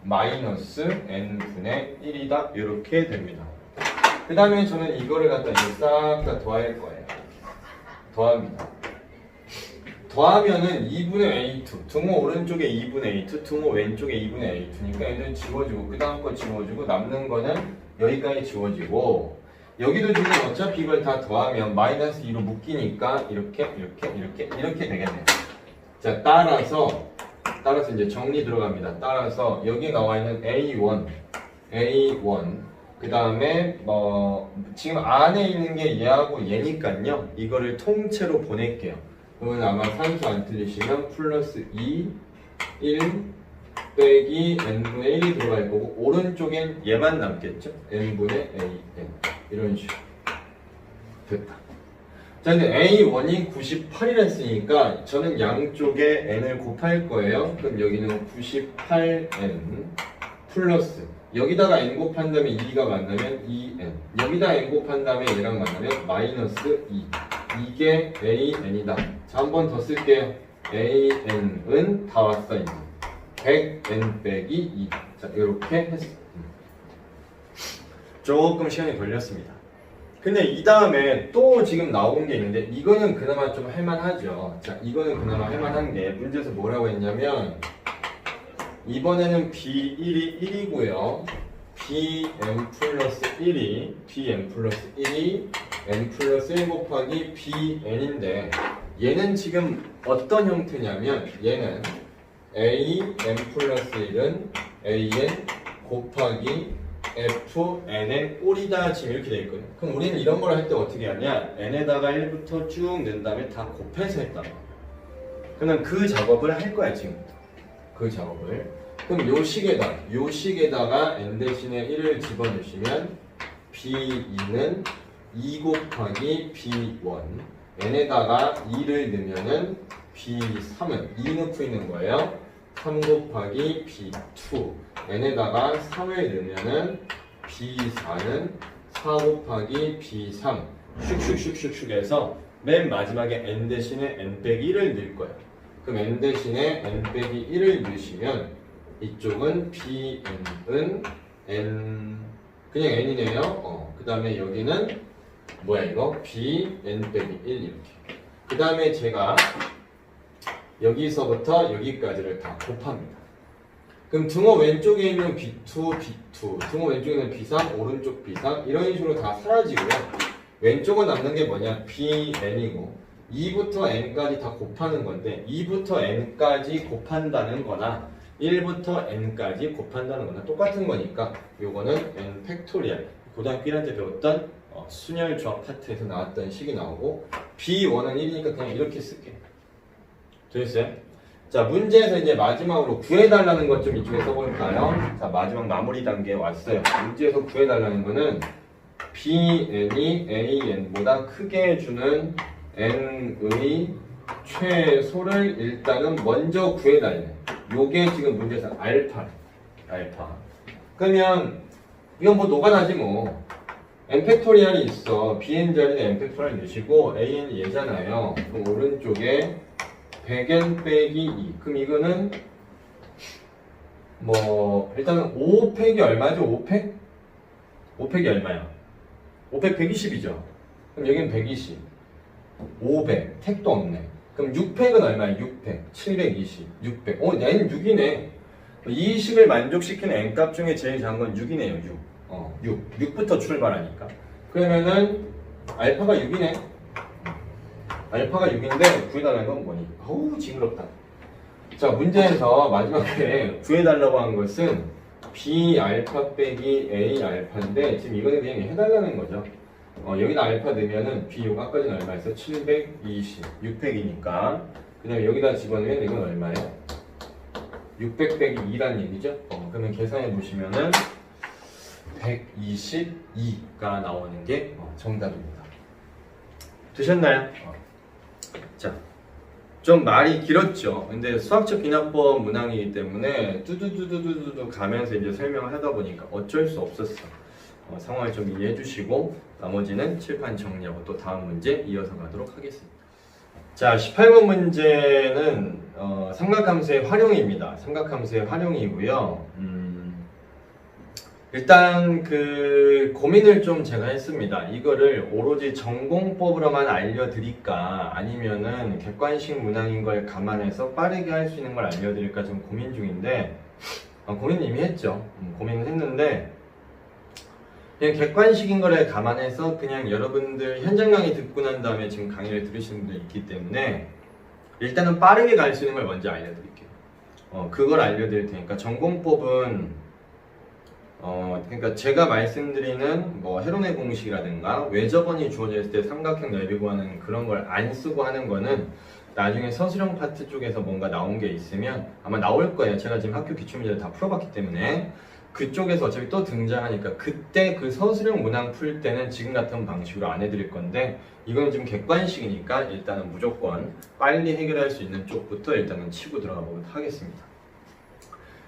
마이너스 n분의 1이다 이렇게 됩니다. 그 다음에 저는 이거를 갖다 이제 싹 다 더할 거예요. 더합니다. 더하면은 2분의 a2 등호 오른쪽에 2분의 a2 등호 왼쪽에 2분의 a2니까 얘는 지워주고 그 다음 거 지워주고 남는 거는 여기까지 지워지고 여기도 지금 어차피 이걸 다 더하면 마이너스 2로 묶이니까 이렇게 되겠네요. 자 따라서 이제 정리 들어갑니다. 따라서 여기 나와 있는 A1 그 다음에 지금 안에 있는 게 얘하고 얘니까요. 이거를 통째로 보낼게요. 그러면 아마 산수 안 틀리시면 플러스 2, 1 빼기 n분의 1이 들어갈 거고 오른쪽엔 얘만 남겠죠? n분의 an 이런 식으로 됐다. 자 근데 A1이 98이라 했으니까 저는 양쪽에 n을 곱할 거예요. 그럼 여기는 98n 플러스 여기다가 n 곱한 다음에 2가 만나면 2n 여기다 n 곱한 다음에 얘랑 만나면 마이너스 2 이게 an이다. 자 한 번 더 쓸게요. an은 다 왔어 이제 100n 빼기 2 자 이렇게 했어. 조금 시간이 걸렸습니다. 근데 이 다음에 또 지금 나온 게 있는데 이거는 그나마 좀 할만하죠. 자 이거는 그나마 할만한 게 문제에서 뭐라고 했냐면 이번에는 b1이 1이고요 bm 플러스 1이 n 플러스 1 곱하기 bn인데 얘는 지금 어떤 형태냐면 얘는 a n 플러스 1은 a n 곱하기 fn의 꼴이다 지금 이렇게 돼 있거든요. 그럼 우리는 이런 걸 할 때 어떻게 하냐 n에다가 1부터 쭉 낸 다음에 다 곱해서 했다. 그러면 그 작업을 할 거야 지금부터. 그 작업을 그럼 요 식에다가 n 대신에 1을 집어넣으시면 b2는 2 곱하기 b1 n에다가 2를 넣으면은 b3은 2 넣고 있는 거예요. 3 곱하기 b2 n에다가 3을 넣으면은 b4는 4 곱하기 b3 슉슉슉슉슉 해서 맨 마지막에 n 대신에 n 빼기 1을 넣을 거예요. 그럼 n 대신에 n 빼기 1을 넣으시면 이쪽은 bn은 n 그냥 n이네요. 그 다음에 여기는 뭐야 이거 bn 빼기 1 이렇게. 그 다음에 제가 여기서부터 여기까지를 다 곱합니다. 그럼 등호 왼쪽에 있는 b2, 등호 왼쪽에 있는 b3, 오른쪽 b3 이런 식으로 다 사라지고요. 왼쪽은 남는 게 뭐냐 bn이고 2부터 n까지 다 곱하는 건데 2부터 n까지 곱한다는 거나 1부터 n까지 곱한다는 거나 똑같은 거니까 요거는 n 팩토리얼 고등학교 1학년 때 배웠던 순열 조합 파트에서 나왔던 식이 나오고 b1은 1이니까 그냥 이렇게 쓸게. 됐어요? 자 문제에서 이제 마지막으로 구해달라는 것 좀 이쪽에 써볼까요? 자 마지막 마무리 단계에 왔어요. 문제에서 구해달라는 거는 bn이 an보다 크게 해주는 n의 최소를 일단은 먼저 구해달래. 요게 지금 문제에서 알파. 그러면 이건 뭐 녹아나지 뭐. n 팩토리얼이 있어. bn 자리에 n 팩토리얼 넣으시고 an이 얘잖아요. 그럼 오른쪽에 100n 빼기 2. 그럼 이거는 뭐 일단은 5팩이 얼마죠? 5팩? 5팩이 얼마야? 5팩 120이죠. 그럼 여기는 120. 500. 택도 없네. 그럼 6팩은 얼마야? 6팩. 720. 600. 얘는 6이네. 이 식을 만족시키는 n값 중에 제일 작은 건 6이네요. 6. 6부터 출발하니까. 그러면은 알파가 6이네. 알파가 6인데 구해달라는 건 뭐니? 어우 징그럽다. 자 문제에서 마지막에 구해달라고 한 것은 b 알파 빼기 a 알파인데 지금 이거는 그냥 해달라는 거죠. 여기다 알파 넣으면은 b 아까는 얼마였어? 720 600이니까 그 다음에 여기다 집어넣으면 이건 얼마예요? 600 빼기 2라는 얘기죠. 그러면 계산해 보시면은 122가 나오는 게 정답입니다. 되셨나요? 자, 좀 말이 길었죠. 근데 수학적 기납법 문항이기 때문에 뚜두두두두두 가면서 이제 설명을 하다 보니까 어쩔 수 없었어. 상황을 좀 이해해 주시고 나머지는 칠판 정리하고 또 다음 문제 이어서 가도록 하겠습니다. 자, 18번 문제는 삼각함수의 활용입니다. 삼각함수의 활용이고요. 일단 그 고민을 좀 제가 했습니다. 이거를 오로지 전공법으로만 알려드릴까 아니면은 객관식 문항인 걸 감안해서 빠르게 할 수 있는 걸 알려드릴까 좀 고민 중인데 고민 이미 했죠. 고민을 했는데 그냥 객관식인 거를 감안해서 그냥 여러분들 현장 강의 듣고 난 다음에 지금 강의를 들으시는 분들 있기 때문에 일단은 빠르게 갈 수 있는 걸 먼저 알려드릴게요. 그걸 알려드릴 테니까 전공법은 그러니까 제가 말씀드리는 뭐 헤론의 공식이라든가 외접원이 주어져 있을 때 삼각형 넓이 구하는 그런 걸 안 쓰고 하는 거는 나중에 서술형 파트 쪽에서 뭔가 나온 게 있으면 아마 나올 거예요. 제가 지금 학교 기출문제를 다 풀어봤기 때문에 그쪽에서 어차피 또 등장하니까 그때 그 서술형 문항 풀 때는 지금 같은 방식으로 안 해드릴 건데 이건 지금 객관식이니까 일단은 무조건 빨리 해결할 수 있는 쪽부터 일단은 치고 들어가 보도록 하겠습니다.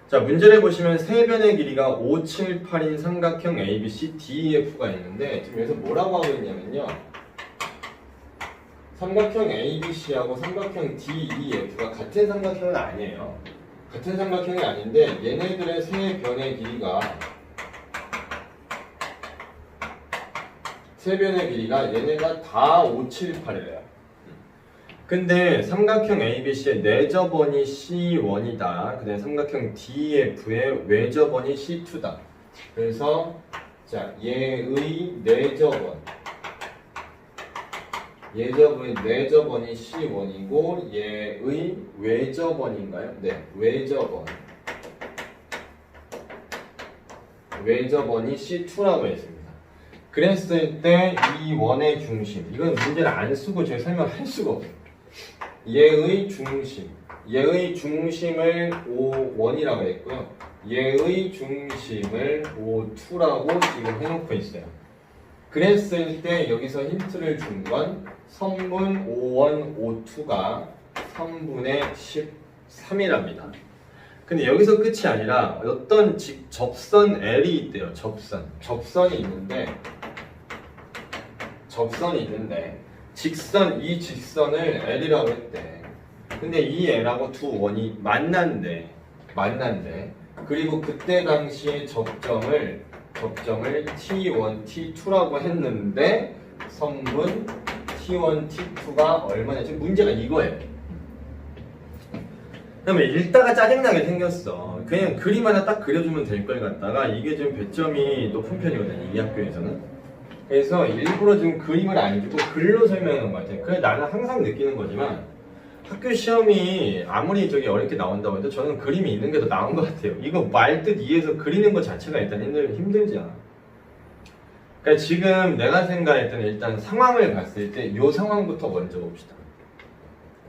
자, 문제를 보시면 세 변의 길이가 5, 7, 8인 삼각형 ABC, DEF가 있는데 지금 여기서 뭐라고 하고 있냐면요. 삼각형 ABC하고 삼각형 DEF가 같은 삼각형은 아니에요. 같은 삼각형이 아닌데 얘네들의 세 변의 길이가 얘네가 다 5, 7, 8이래요. 근데 삼각형 ABC의 내접원이 C1이다. 그다음에 삼각형 DEF의 외접원이 C2다. 그래서 자, 얘의 내접원이 C1이고 얘의 외접원인가요? 네, 외접원이 C2라고 했습니다. 그랬을 때 이 원의 중심, 이건 문제를 안 쓰고 제가 설명할 수가 없어요. 얘의 중심을 O1이라고 했고요. 얘의 중심을 O2라고 지금 해놓고 있어요. 그랬을 때 여기서 힌트를 준 건 선분 O1, O2가 3분의 13이랍니다. 근데 여기서 끝이 아니라 어떤 접선 L이 있대요. 접선이 있는데 이 직선을 L이라고 했대. 근데 이 L하고 두 원이 만난대. 그리고 그때 당시에 접점을 T1, T2라고 했는데 선분 T1, T2가 얼마냐? 지금 문제가 이거예요. 그러면 읽다가 짜증나게 생겼어. 그냥 그림 하나 딱 그려주면 될 걸 갖다가 이게 좀 배점이 높은 편이거든요. 이 학교에서는. 그래서 일부러 지금 그림을 안 주고 글로 설명하는 것 같아요. 그래 나는 항상 느끼는 거지만 학교 시험이 아무리 저기 어렵게 나온다고 해도 저는 그림이 있는 게 더 나은 것 같아요. 이거 말뜻 이해해서 그리는 것 자체가 일단 힘들지 않아. 그러니까 지금 내가 생각할 때는 일단 상황을 봤을 때 이 상황부터 먼저 봅시다.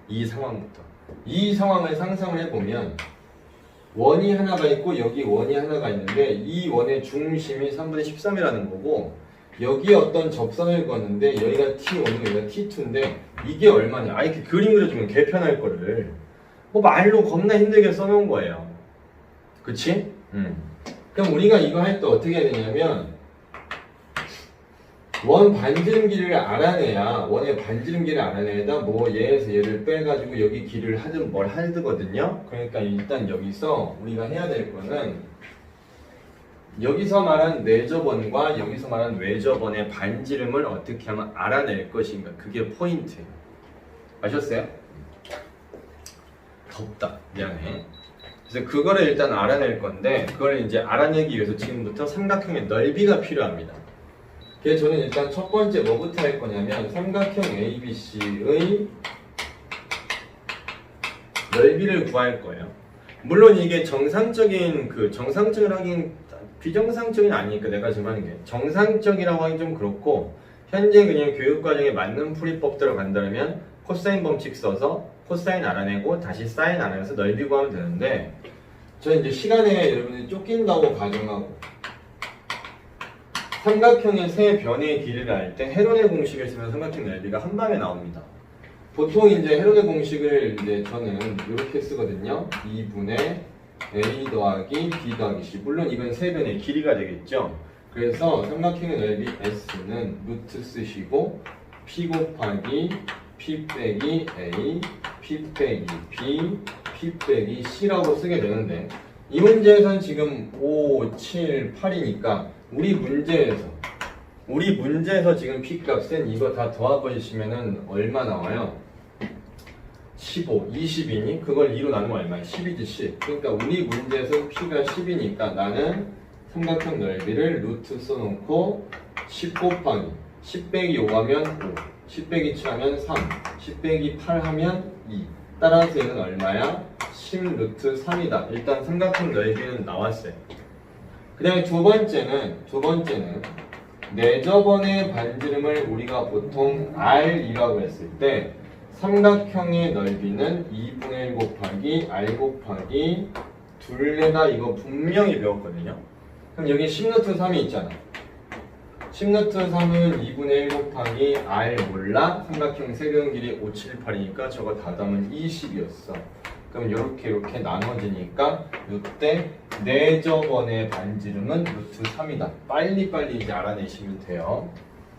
이 상황을 상상을 해보면 원이 하나가 있고 여기 원이 하나가 있는데 이 원의 중심이 3분의 13이라는 거고 여기에 어떤 접선을 그었는데 여기가 T1이고 여기가 T2인데 이게 얼마냐? 이렇게 그림 그려주면 개 편할 거를 뭐 말로 겁나 힘들게 써놓은 거예요. 그치? 그럼 우리가 이거 할 때 어떻게 해야 되냐면 원의 반지름 길이를 알아내다 뭐 얘에서 얘를 빼가지고 여기 길이를 하든 뭘 하거든요. 그러니까 일단 여기서 우리가 해야 될 거는 여기서 말한 내접원과 여기서 말한 외접원의 반지름을 어떻게 하면 알아낼 것인가. 그게 포인트예요. 아셨어요? 덥다. 미안해. 그래서 그거를 일단 알아낼 건데 그걸 이제 알아내기 위해서 지금부터 삼각형의 넓이가 필요합니다. 그래서 저는 일단 첫 번째 뭐부터 할 거냐면 삼각형 ABC의 넓이를 구할 거예요. 물론 이게 정상적인 하긴 비정상적인 아니니까 내가 지금 하는 게 정상적이라고 하긴 좀 그렇고 현재 그냥 교육과정에 맞는 풀이법대로 간다면 코사인 법칙 써서 코사인 알아내고 다시 사인 알아내서 넓이 구하면 되는데 저는 이제 시간에 여러분들이 쫓긴다고 가정하고 삼각형의 세 변의 길이를 알 때 헤론의 공식을 쓰면 삼각형 넓이가 한 방에 나옵니다. 보통 이제 헤론의 공식을 이제 저는 이렇게 쓰거든요. 2분의 a 더하기 b 더하기 c. 물론 이건 세 변의 길이가 되겠죠. 그래서 삼각형의 넓이 s는 루트 쓰시고 p 곱하기 p 빼기 a, p 빼기 b, p 빼기 c라고 쓰게 되는데 이 문제에선 지금 5, 7, 8이니까 우리 문제에서 지금 p 값은 이거 다 더해보시면은 얼마 나와요? 15, 20이니 그걸 2로 나누면 얼마야? 10이지 10. 그러니까 우리 문제에서 p가 10이니까 나는 삼각형 넓이를 루트 써놓고 10 곱하기 10 빼기 5 하면 5, 10 빼기 7 하면 3, 10 빼기 8 하면 2. 따라서 얘는 얼마야? 10 루트 3이다. 일단 삼각형 넓이는 나왔어요. 그 다음에 두 번째는 내저번의 반지름을 우리가 보통 R이라고 했을 때 삼각형의 넓이는 2분의 1 곱하기 R 곱하기 둘레다. 이거 분명히 배웠거든요. 그럼 여기 10루트 3이 있잖아. 10루트 3은 2분의 1 곱하기 R 몰라? 삼각형 세변 길이 5, 7, 8이니까 저거 다 더하면 20이었어. 그럼 이렇게 나눠지니까 이때 내저번의 반지름은 루트 3이다. 빨리빨리 이제 알아내시면 돼요.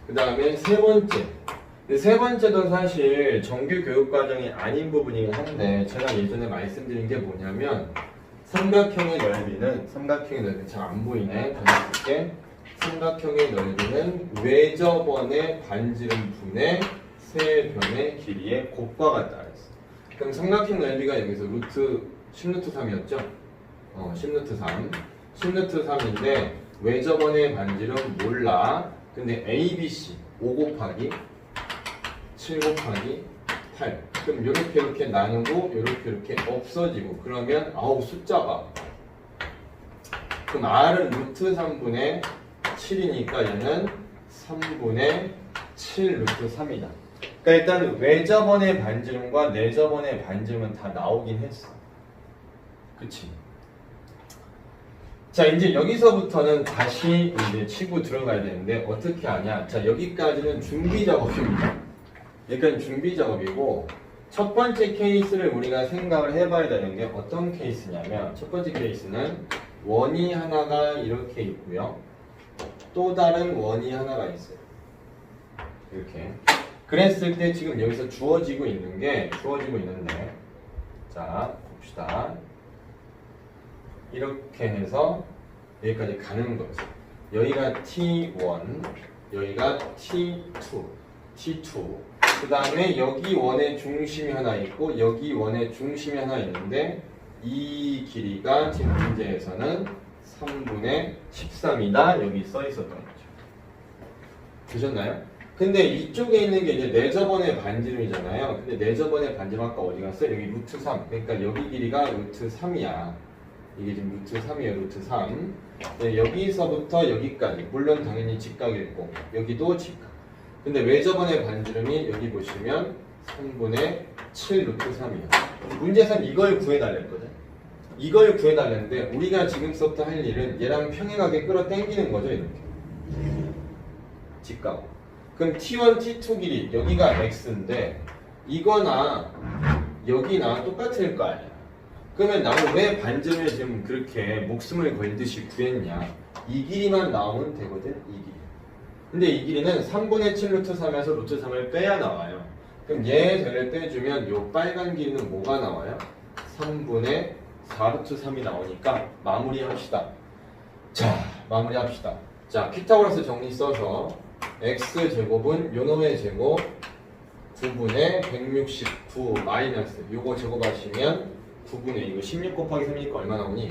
그 다음에 세 번째도 사실 정규 교육 과정이 아닌 부분이긴 한데 제가 예전에 말씀드린 게 뭐냐면 삼각형의 넓이는 잘 안 보이네. 다시 볼게. 삼각형의 넓이는 외저번의 반지름 분의 세 변의 길이의 곱과 같다 했어. 그럼 삼각형 넓이가 여기서 10루트 3이었죠? 10루트 3. 10루트 3인데 외저번의 반지름 몰라. 근데 ABC 5 곱하기 7 곱하기 8. 그럼 이렇게 나누고 이렇게 없어지고 그러면 숫자가 그럼 R은 루트 3분의 7이니까 얘는 3분의 7 루트 3이다. 그러니까 일단 외저번의 반지름과 내저번의 반지름은 다 나오긴 했어. 그치? 자, 이제 여기서부터는 다시 이제 치고 들어가야 되는데 어떻게 하냐? 자, 여기까지는 준비 작업입니다. 여기까지 준비 작업이고 첫 번째 케이스를 우리가 생각을 해봐야 되는 게 어떤 케이스냐면 첫 번째 케이스는 원이 하나가 이렇게 있고요. 또 다른 원이 하나가 있어요. 이렇게. 그랬을 때 지금 여기서 주어지고 있는데 자, 봅시다. 이렇게 해서 여기까지 가는 거죠. 여기가 T1, 여기가 T2. 그 다음에 여기 원의 중심이 하나 있고 여기 원의 중심이 하나 있는데 이 길이가 지금 문제에서는 3분의 13이다. 여기 써 있었던 거죠. 보셨나요? 근데 이쪽에 있는 게 이제 내저번의 반지름이잖아요. 근데 내저번의 반지름 아까 어디 갔어요? 여기 루트 3. 그러니까 여기 길이가 루트 3이야. 이게 지금 루트 3이에요. 루트 3. 네, 여기서부터 여기까지. 물론 당연히 직각이고 여기도 직각. 근데 외저번의 반지름이 여기 보시면 3분의 7 루트 3이야. 문제에서는 이걸 구해달랬거든. 이걸 구해달랬는데 우리가 지금부터 할 일은 얘랑 평행하게 끌어당기는 거죠. 이렇게. 직각. 그럼 T1, T2 길이 여기가 X인데 이거나 여기나 똑같을 거 아니야. 그러면 나는 왜 반지름을 지금 그렇게 목숨을 걸듯이 구했냐. 이 길이만 나오면 되거든. 이 길이. 근데 이 길이는 3분의 7 루트 3에서 루트 3을 빼야 나와요. 그럼 얘를 빼주면 요 빨간 길이는 뭐가 나와요? 3분의 4 루트 3이 나오니까 마무리합시다. 자, 마무리합시다. 자, 피타고라스 정리 써서 x제곱은 요놈의 제곱 9분의 169 마이너스 요거 제곱하시면 9분의 이거 16 곱하기 3이니까 얼마 나오니?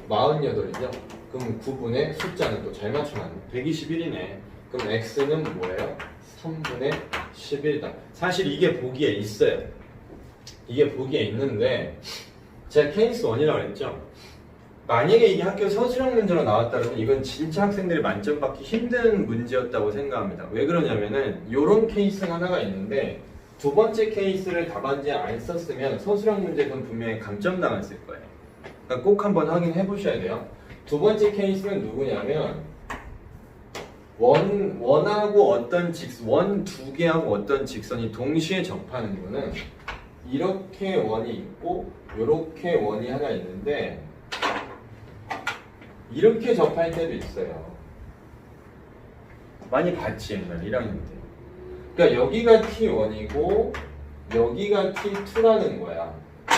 48이죠? 그럼 9분의 숫자는 또 잘 맞춰놨네. 121이네. 그럼 x는 뭐예요? 3분의 11이다. 사실 이게 보기에 있어요. 이게 보기에 있는데 제가 케이스 1이라고 그랬죠? 만약에 이게 학교 서술형 문제로 나왔다면 이건 진짜 학생들이 만점 받기 힘든 문제였다고 생각합니다. 왜 그러냐면은 요런 케이스가 하나가 있는데 두 번째 케이스를 답안지에 안 썼으면 서술형 문제는 분명히 감점 당했을 거예요. 그러니까 꼭 한번 확인해 보셔야 돼요. 두 번째 케이스는 누구냐면 원하고 원 두 개하고 어떤 직선이 동시에 접하는 거는 이렇게 원이 있고 이렇게 원이 하나 있는데 이렇게 접할 때도 있어요. 많이 봤지 옛날 1학년 때. 그러니까 여기가 T1이고 여기가 T2라는 거야.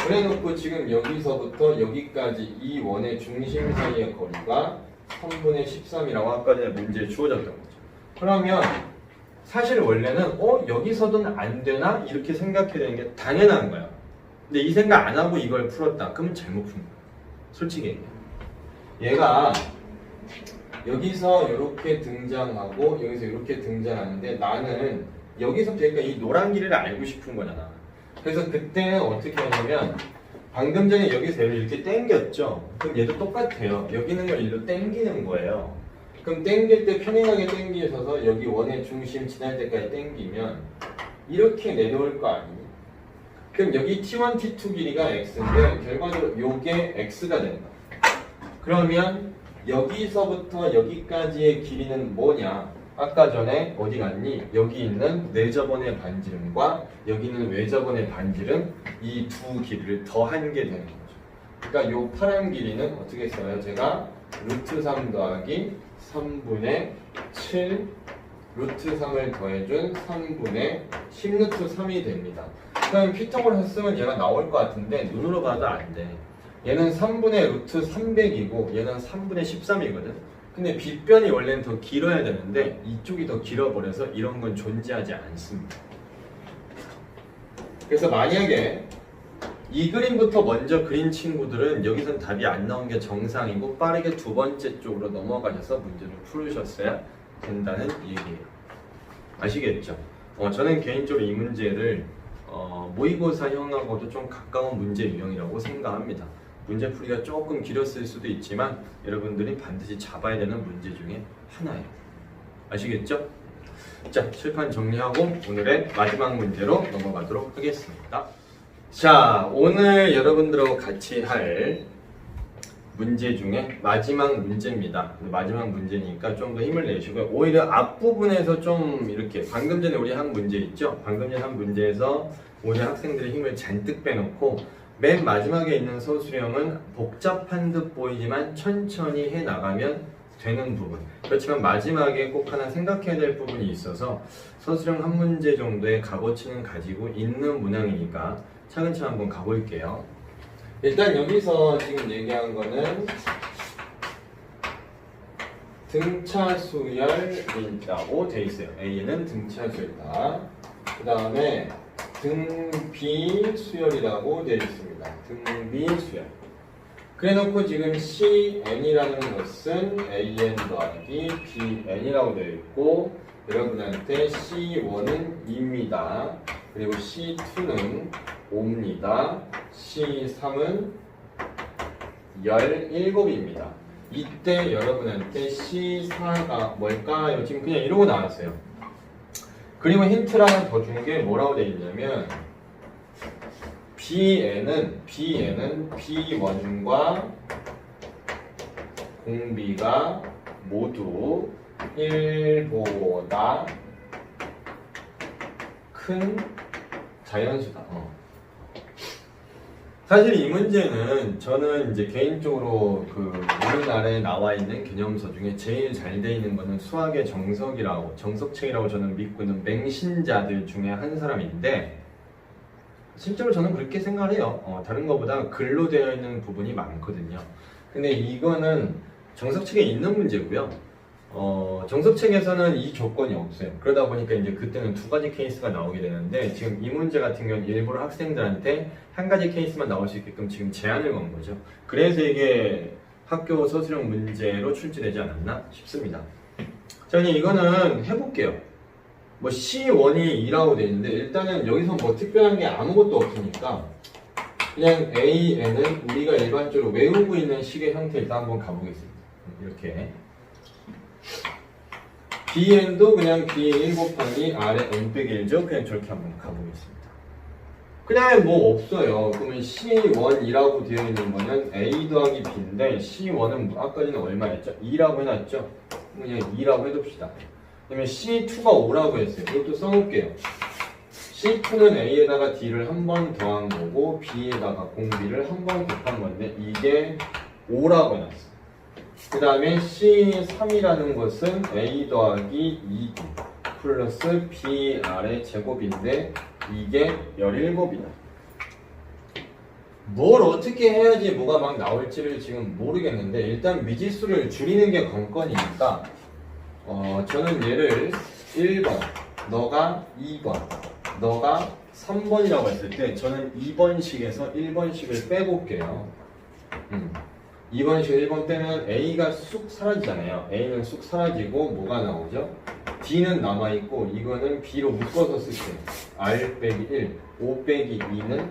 그래놓고 지금 여기서부터 여기까지 이 원의 중심 사이의 거리가 3분의 13이라고 아까 전에 문제에 주어졌던 거죠. 그러면 사실 원래는 여기서는 안 되나? 이렇게 생각해야 되는 게 당연한 거야. 근데 이 생각 안 하고 이걸 풀었다. 그러면 잘못 푼 거야. 솔직히 얘기해. 얘가 여기서 이렇게 등장하고 여기서 이렇게 등장하는데 나는 여기서 그러니까 이 노란 길이를 알고 싶은 거잖아. 그래서 그때는 어떻게 하냐면 방금 전에 여기서 얘를 이렇게 당겼죠. 그럼 얘도 똑같아요. 여기 있는 걸 일로 당기는 거예요. 그럼 당길 때 편안하게 당기셔서 여기 원의 중심 지날 때까지 당기면 이렇게 내려올 거 아니니? 그럼 여기 T1, T2 길이가 X인데 결과적으로 요게 X가 된다. 그러면 여기서부터 여기까지의 길이는 뭐냐? 아까 전에 어디 갔니? 여기 있는 내저번의 반지름과 여기 있는 외저번의 반지름 이 두 길이를 더한 게 되는 거죠. 그러니까 요 파란 길이는 어떻게 써요? 제가 루트 3 더하기 3분의 7 루트 3을 더해준 3분의 10 루트 3이 됩니다. 그럼 피타고라스 쓰면 얘가 나올 것 같은데 눈으로 봐도 안 돼. 얘는 3분의 루트 300이고 얘는 3분의 13이거든. 근데 빗변이 원래는 더 길어야 되는데 이쪽이 더 길어버려서 이런 건 존재하지 않습니다. 그래서 만약에 이 그림부터 먼저 그린 친구들은 여기선 답이 안 나온 게 정상이고 빠르게 두 번째 쪽으로 넘어가셔서 문제를 풀으셨어야 된다는 얘기예요. 아시겠죠? 저는 개인적으로 이 문제를 모의고사형하고도 좀 가까운 문제 유형이라고 생각합니다. 문제풀이가 조금 길었을 수도 있지만 여러분들이 반드시 잡아야 되는 문제 중에 하나예요. 아시겠죠? 자, 칠판 정리하고 오늘의 마지막 문제로 넘어가도록 하겠습니다. 자, 오늘 여러분들하고 같이 할 문제 중에 마지막 문제입니다. 마지막 문제니까 좀 더 힘을 내시고요. 오히려 앞부분에서 좀 이렇게 방금 전에 우리 한 문제 있죠? 방금 전에 한 문제에서 오히려 학생들의 힘을 잔뜩 빼놓고 맨 마지막에 있는 서술형은 복잡한 듯 보이지만 천천히 해 나가면 되는 부분. 그렇지만 마지막에 꼭 하나 생각해야 될 부분이 있어서 서술형 한 문제 정도의 값어치는 가지고 있는 문항이니까 차근차근 한번 가볼게요. 일단 여기서 지금 얘기한 거는 등차 수열이라고 돼 있어요. A는 등차 수열이다. 그 다음에 등비 수열이라고 되어 있습니다. 등비 수열. 그래놓고 지금 CN이라는 것은 AN 더하기 BN이라고 되어 있고 여러분한테 C1은 2입니다. 그리고 C2는 5입니다. C3은 17입니다. 이때 여러분한테 C4가 뭘까요? 지금 그냥 이러고 나왔어요. 그리고 힌트를 하나 더 준 게 뭐라고 되어 있냐면 BN은 B1과 공비가 모두 1보다 큰 자연수다. 사실 이 문제는 저는 이제 개인적으로 우리나라에 나와 있는 개념서 중에 제일 잘 돼 있는 거는 수학의 정석책이라고 저는 믿고 있는 맹신자들 중에 한 사람인데 실제로 저는 그렇게 생각을 해요. 다른 것보다 글로 되어 있는 부분이 많거든요. 근데 이거는 정석책에 있는 문제고요. 정석책에서는 이 조건이 없어요. 그러다 보니까 이제 그때는 두 가지 케이스가 나오게 되는데 지금 이 문제 같은 경우는 일부러 학생들한테 한 가지 케이스만 나올 수 있게끔 지금 제한을 건 거죠. 그래서 이게 학교 서술형 문제로 출제되지 않았나 싶습니다. 자, 그냥 이거는 해볼게요. 뭐 C1이 2라고 되어 있는데 일단은 여기서 뭐 특별한 게 아무것도 없으니까 그냥 AN은 우리가 일반적으로 외우고 있는 식의 형태 일단 한번 가보겠습니다. 이렇게 BN도 그냥 B1 곱하기 R의 N 빼기 1죠. 그냥 저렇게 한번 가보겠습니다. 그냥 뭐 없어요. 그러면 C1이라고 되어 있는 거는 A 더하기 B인데 C1은 아까 전에 얼마였죠? 2라고 해놨죠? 그냥 2라고 해둡시다. 그러면 C2가 5라고 했어요. 이것도 써놓을게요. C2는 A에다가 D를 한 번 더한 거고 B에다가 공비를 한 번 곱한 건데 이게 5라고 해놨어. 그 다음에 C3이라는 것은 A 더하기 2D 플러스 BR의 제곱인데 이게 17이다. 뭘 어떻게 해야지 뭐가 막 나올지를 지금 모르겠는데 일단 미지수를 줄이는 게 관건이니까 저는 얘를 1번, 너가 2번, 너가 3번이라고 했을 때 저는 2번식에서 1번식을 빼볼게요. 2번식 1번 빼면 A가 쑥 사라지잖아요. A는 쑥 사라지고 뭐가 나오죠? D는 남아있고 이거는 B로 묶어서 쓸게요. R 빼기 1, 5 빼기 2는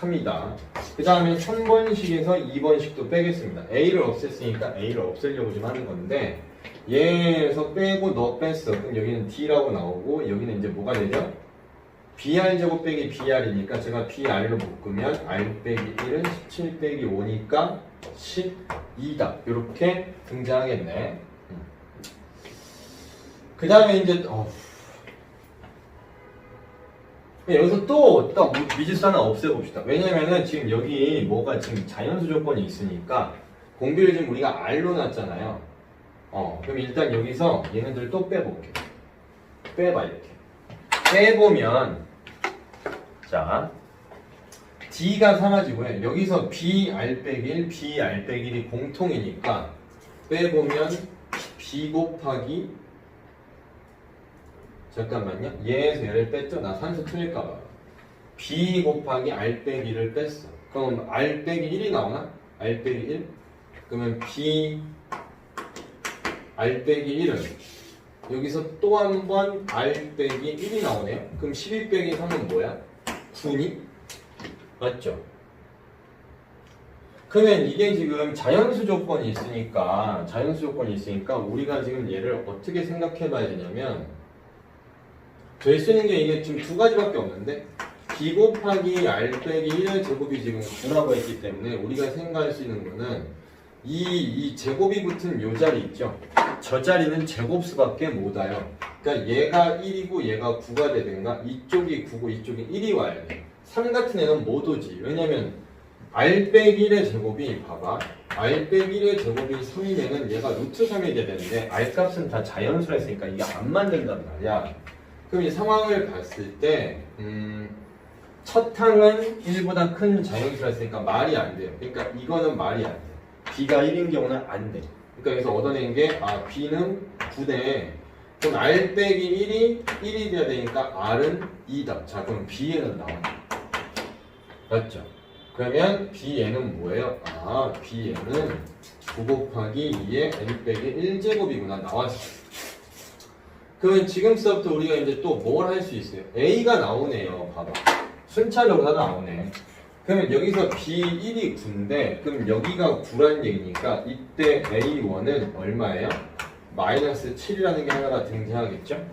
3이다. 그 다음에 3번식에서 2번식도 빼겠습니다. A를 없앴으니까 A를 없애려고 좀 하는 건데 얘에서 빼고 너 뺐어. 그럼 여기는 D라고 나오고 여기는 이제 뭐가 되죠? BR 제곱 빼기 BR이니까 제가 BR로 묶으면 R 빼기 1은 17 빼기 5니까 12다. 이렇게 등장하겠네. 그 다음에 이제 여기서 또 미지수 하나 없애봅시다. 왜냐면은 지금 여기 뭐가 지금 자연수 조건이 있으니까 공비를 지금 우리가 R로 놨잖아요. 그럼 일단 여기서 얘네들 또 빼볼게. 빼봐 이렇게. 빼보면 자 D가 사라지고요. 여기서 BR 빼기 1, BR 빼기 1이 공통이니까 빼보면 B 곱하기 잠깐만요. 얘에서 얘를 뺐죠? 나 산수 틀릴까봐. B 곱하기 R 빼기 1을 뺐어. 그럼 R 빼기 1이 나오나? R 빼기 1? 그러면 B R 빼기 1은 여기서 또 한 번 R 빼기 1이 나오네요. 그럼 12 빼기 3은 뭐야? 9니? 맞죠? 그러면 이게 지금 자연수 조건이 있으니까 우리가 지금 얘를 어떻게 생각해 봐야 되냐면 될 수 있는 게 이게 지금 두 가지밖에 없는데 B 곱하기 R 빼기 1의 제곱이 지금 9라고 했기 때문에 우리가 생각할 수 있는 거는 이 제곱이 붙은 요 자리 있죠? 저 자리는 제곱수밖에 못 와요. 그러니까 얘가 1이고 얘가 9가 되든가 이쪽이 9고 이쪽이 1이 와야 돼. 3 같은 애는 못 오지. 왜냐면 R 빼기 1의 제곱이 봐봐. R 빼기 1의 제곱이 3이면은 얘가 루트 3이 돼야 되는데 R 값은 다 자연수라 했으니까 이게 안 맞는단 말이야. 그럼 이 상황을 봤을 때 첫 항은 1보다 큰 자연수라 했으니까 말이 안 돼요. 그러니까 이거는 말이 안 돼. B가 1인 경우는 안 돼. 그러니까 여기서 얻어낸 게 B는 9네. 그럼 R 빼기 1이 돼야 되니까 R은 2다. 자 그럼 B에는 나와. 맞죠? 그러면 B에는 뭐예요? B에는 9 곱하기 2의 N 빼기 1제곱이구나. 나왔어. 그러면 지금부터 우리가 이제 또 뭘 할 수 있어요? A가 나오네요. 봐봐. 순차적으로 다 나오네. 그러면 여기서 B1이 9인데 그럼 여기가 9란 얘기니까 이때 A1은 얼마예요? 마이너스 7이라는 게 하나가 등장하겠죠?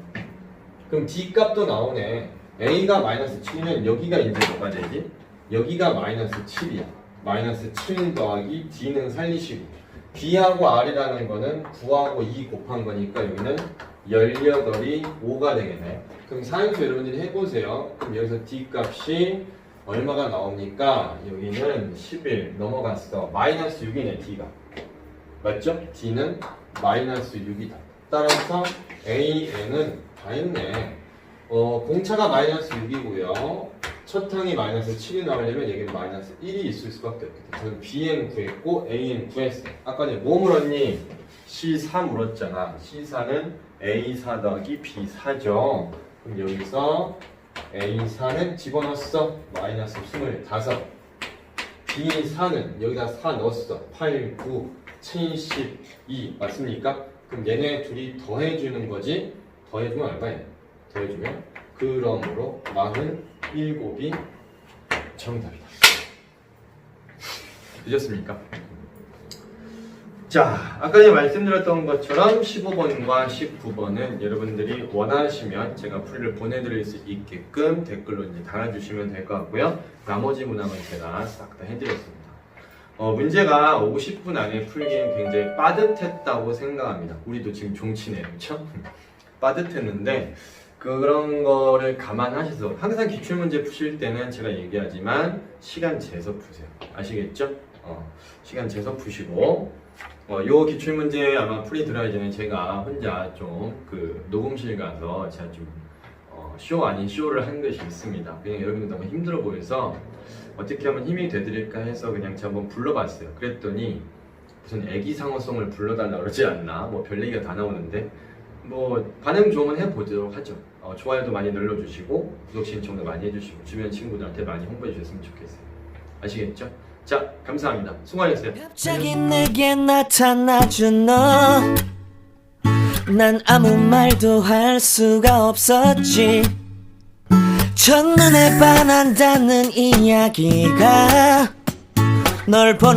그럼 D 값도 나오네. A가 마이너스 7이면 여기가 이제 뭐가 되지? 여기가 마이너스 7이야. 마이너스 7 더하기 D는 살리시고 B하고 R이라는 거는 9하고 2 곱한 거니까 여기는 18이 5가 되겠네. 그럼 사인수 여러분들이 해보세요. 그럼 여기서 D 값이 얼마가 나옵니까? 여기는 11 넘어갔어. 마이너스 6이네 D가. 맞죠? D는 마이너스 6이다. 따라서 AN은 다 했네. 공차가 마이너스 6이고요. 첫 항이 마이너스 7이 나오려면 여기는 마이너스 1이 있을 수밖에 없겠다. 저는 BN 구했고 AN 구했어요. 아까 전에 뭐 물었니? C4 물었잖아. C4는 A4 더하기 B4죠. 그럼 여기서 A4는 집어넣었어. 마이너스 25. B4는 여기다 4 넣었어. 8, 9, 72 맞습니까? 그럼 얘네 둘이 더해주는 거지. 더해주면 얼마야? 더해주면 그러므로 47이 정답이다. 되셨습니까? 자, 아까 전에 말씀드렸던 것처럼 15번과 19번은 여러분들이 원하시면 제가 풀이를 보내드릴 수 있게끔 댓글로 이제 달아주시면 될 것 같고요. 나머지 문항은 제가 싹 다 해드렸습니다. 문제가 50분 안에 풀기엔 굉장히 빠듯했다고 생각합니다. 우리도 지금 종치네요, 그렇죠? 빠듯했는데 그런 거를 감안하셔서 항상 기출문제 푸실 때는 제가 얘기하지만 시간 재서 푸세요. 아시겠죠? 시간 재서 푸시고 요 기출문제 아마 풀이 들어가기 전에 제가 혼자 좀 그 녹음실 가서 제가 좀 쇼 아닌 쇼를 한 것이 있습니다. 그냥 여러분들 너무 힘들어 보여서 어떻게 하면 힘이 되드릴까 해서 그냥 제가 한번 불러봤어요. 그랬더니 무슨 애기상어송을 불러달라 그러지 않나 뭐 별 얘기가 다 나오는데 뭐 반응 좋으면 해보도록 하죠. 좋아요도 많이 눌러주시고 구독 신청도 많이 해주시고 주변 친구들한테 많이 홍보해 주셨으면 좋겠어요. 아시겠죠? 자, 감사합니다. 수고하셨어요. 갑자기 내게 나타나준 너, 난 아무 말도 할 수가 없었지. 첫눈에 반한다는 이야기가 널 보는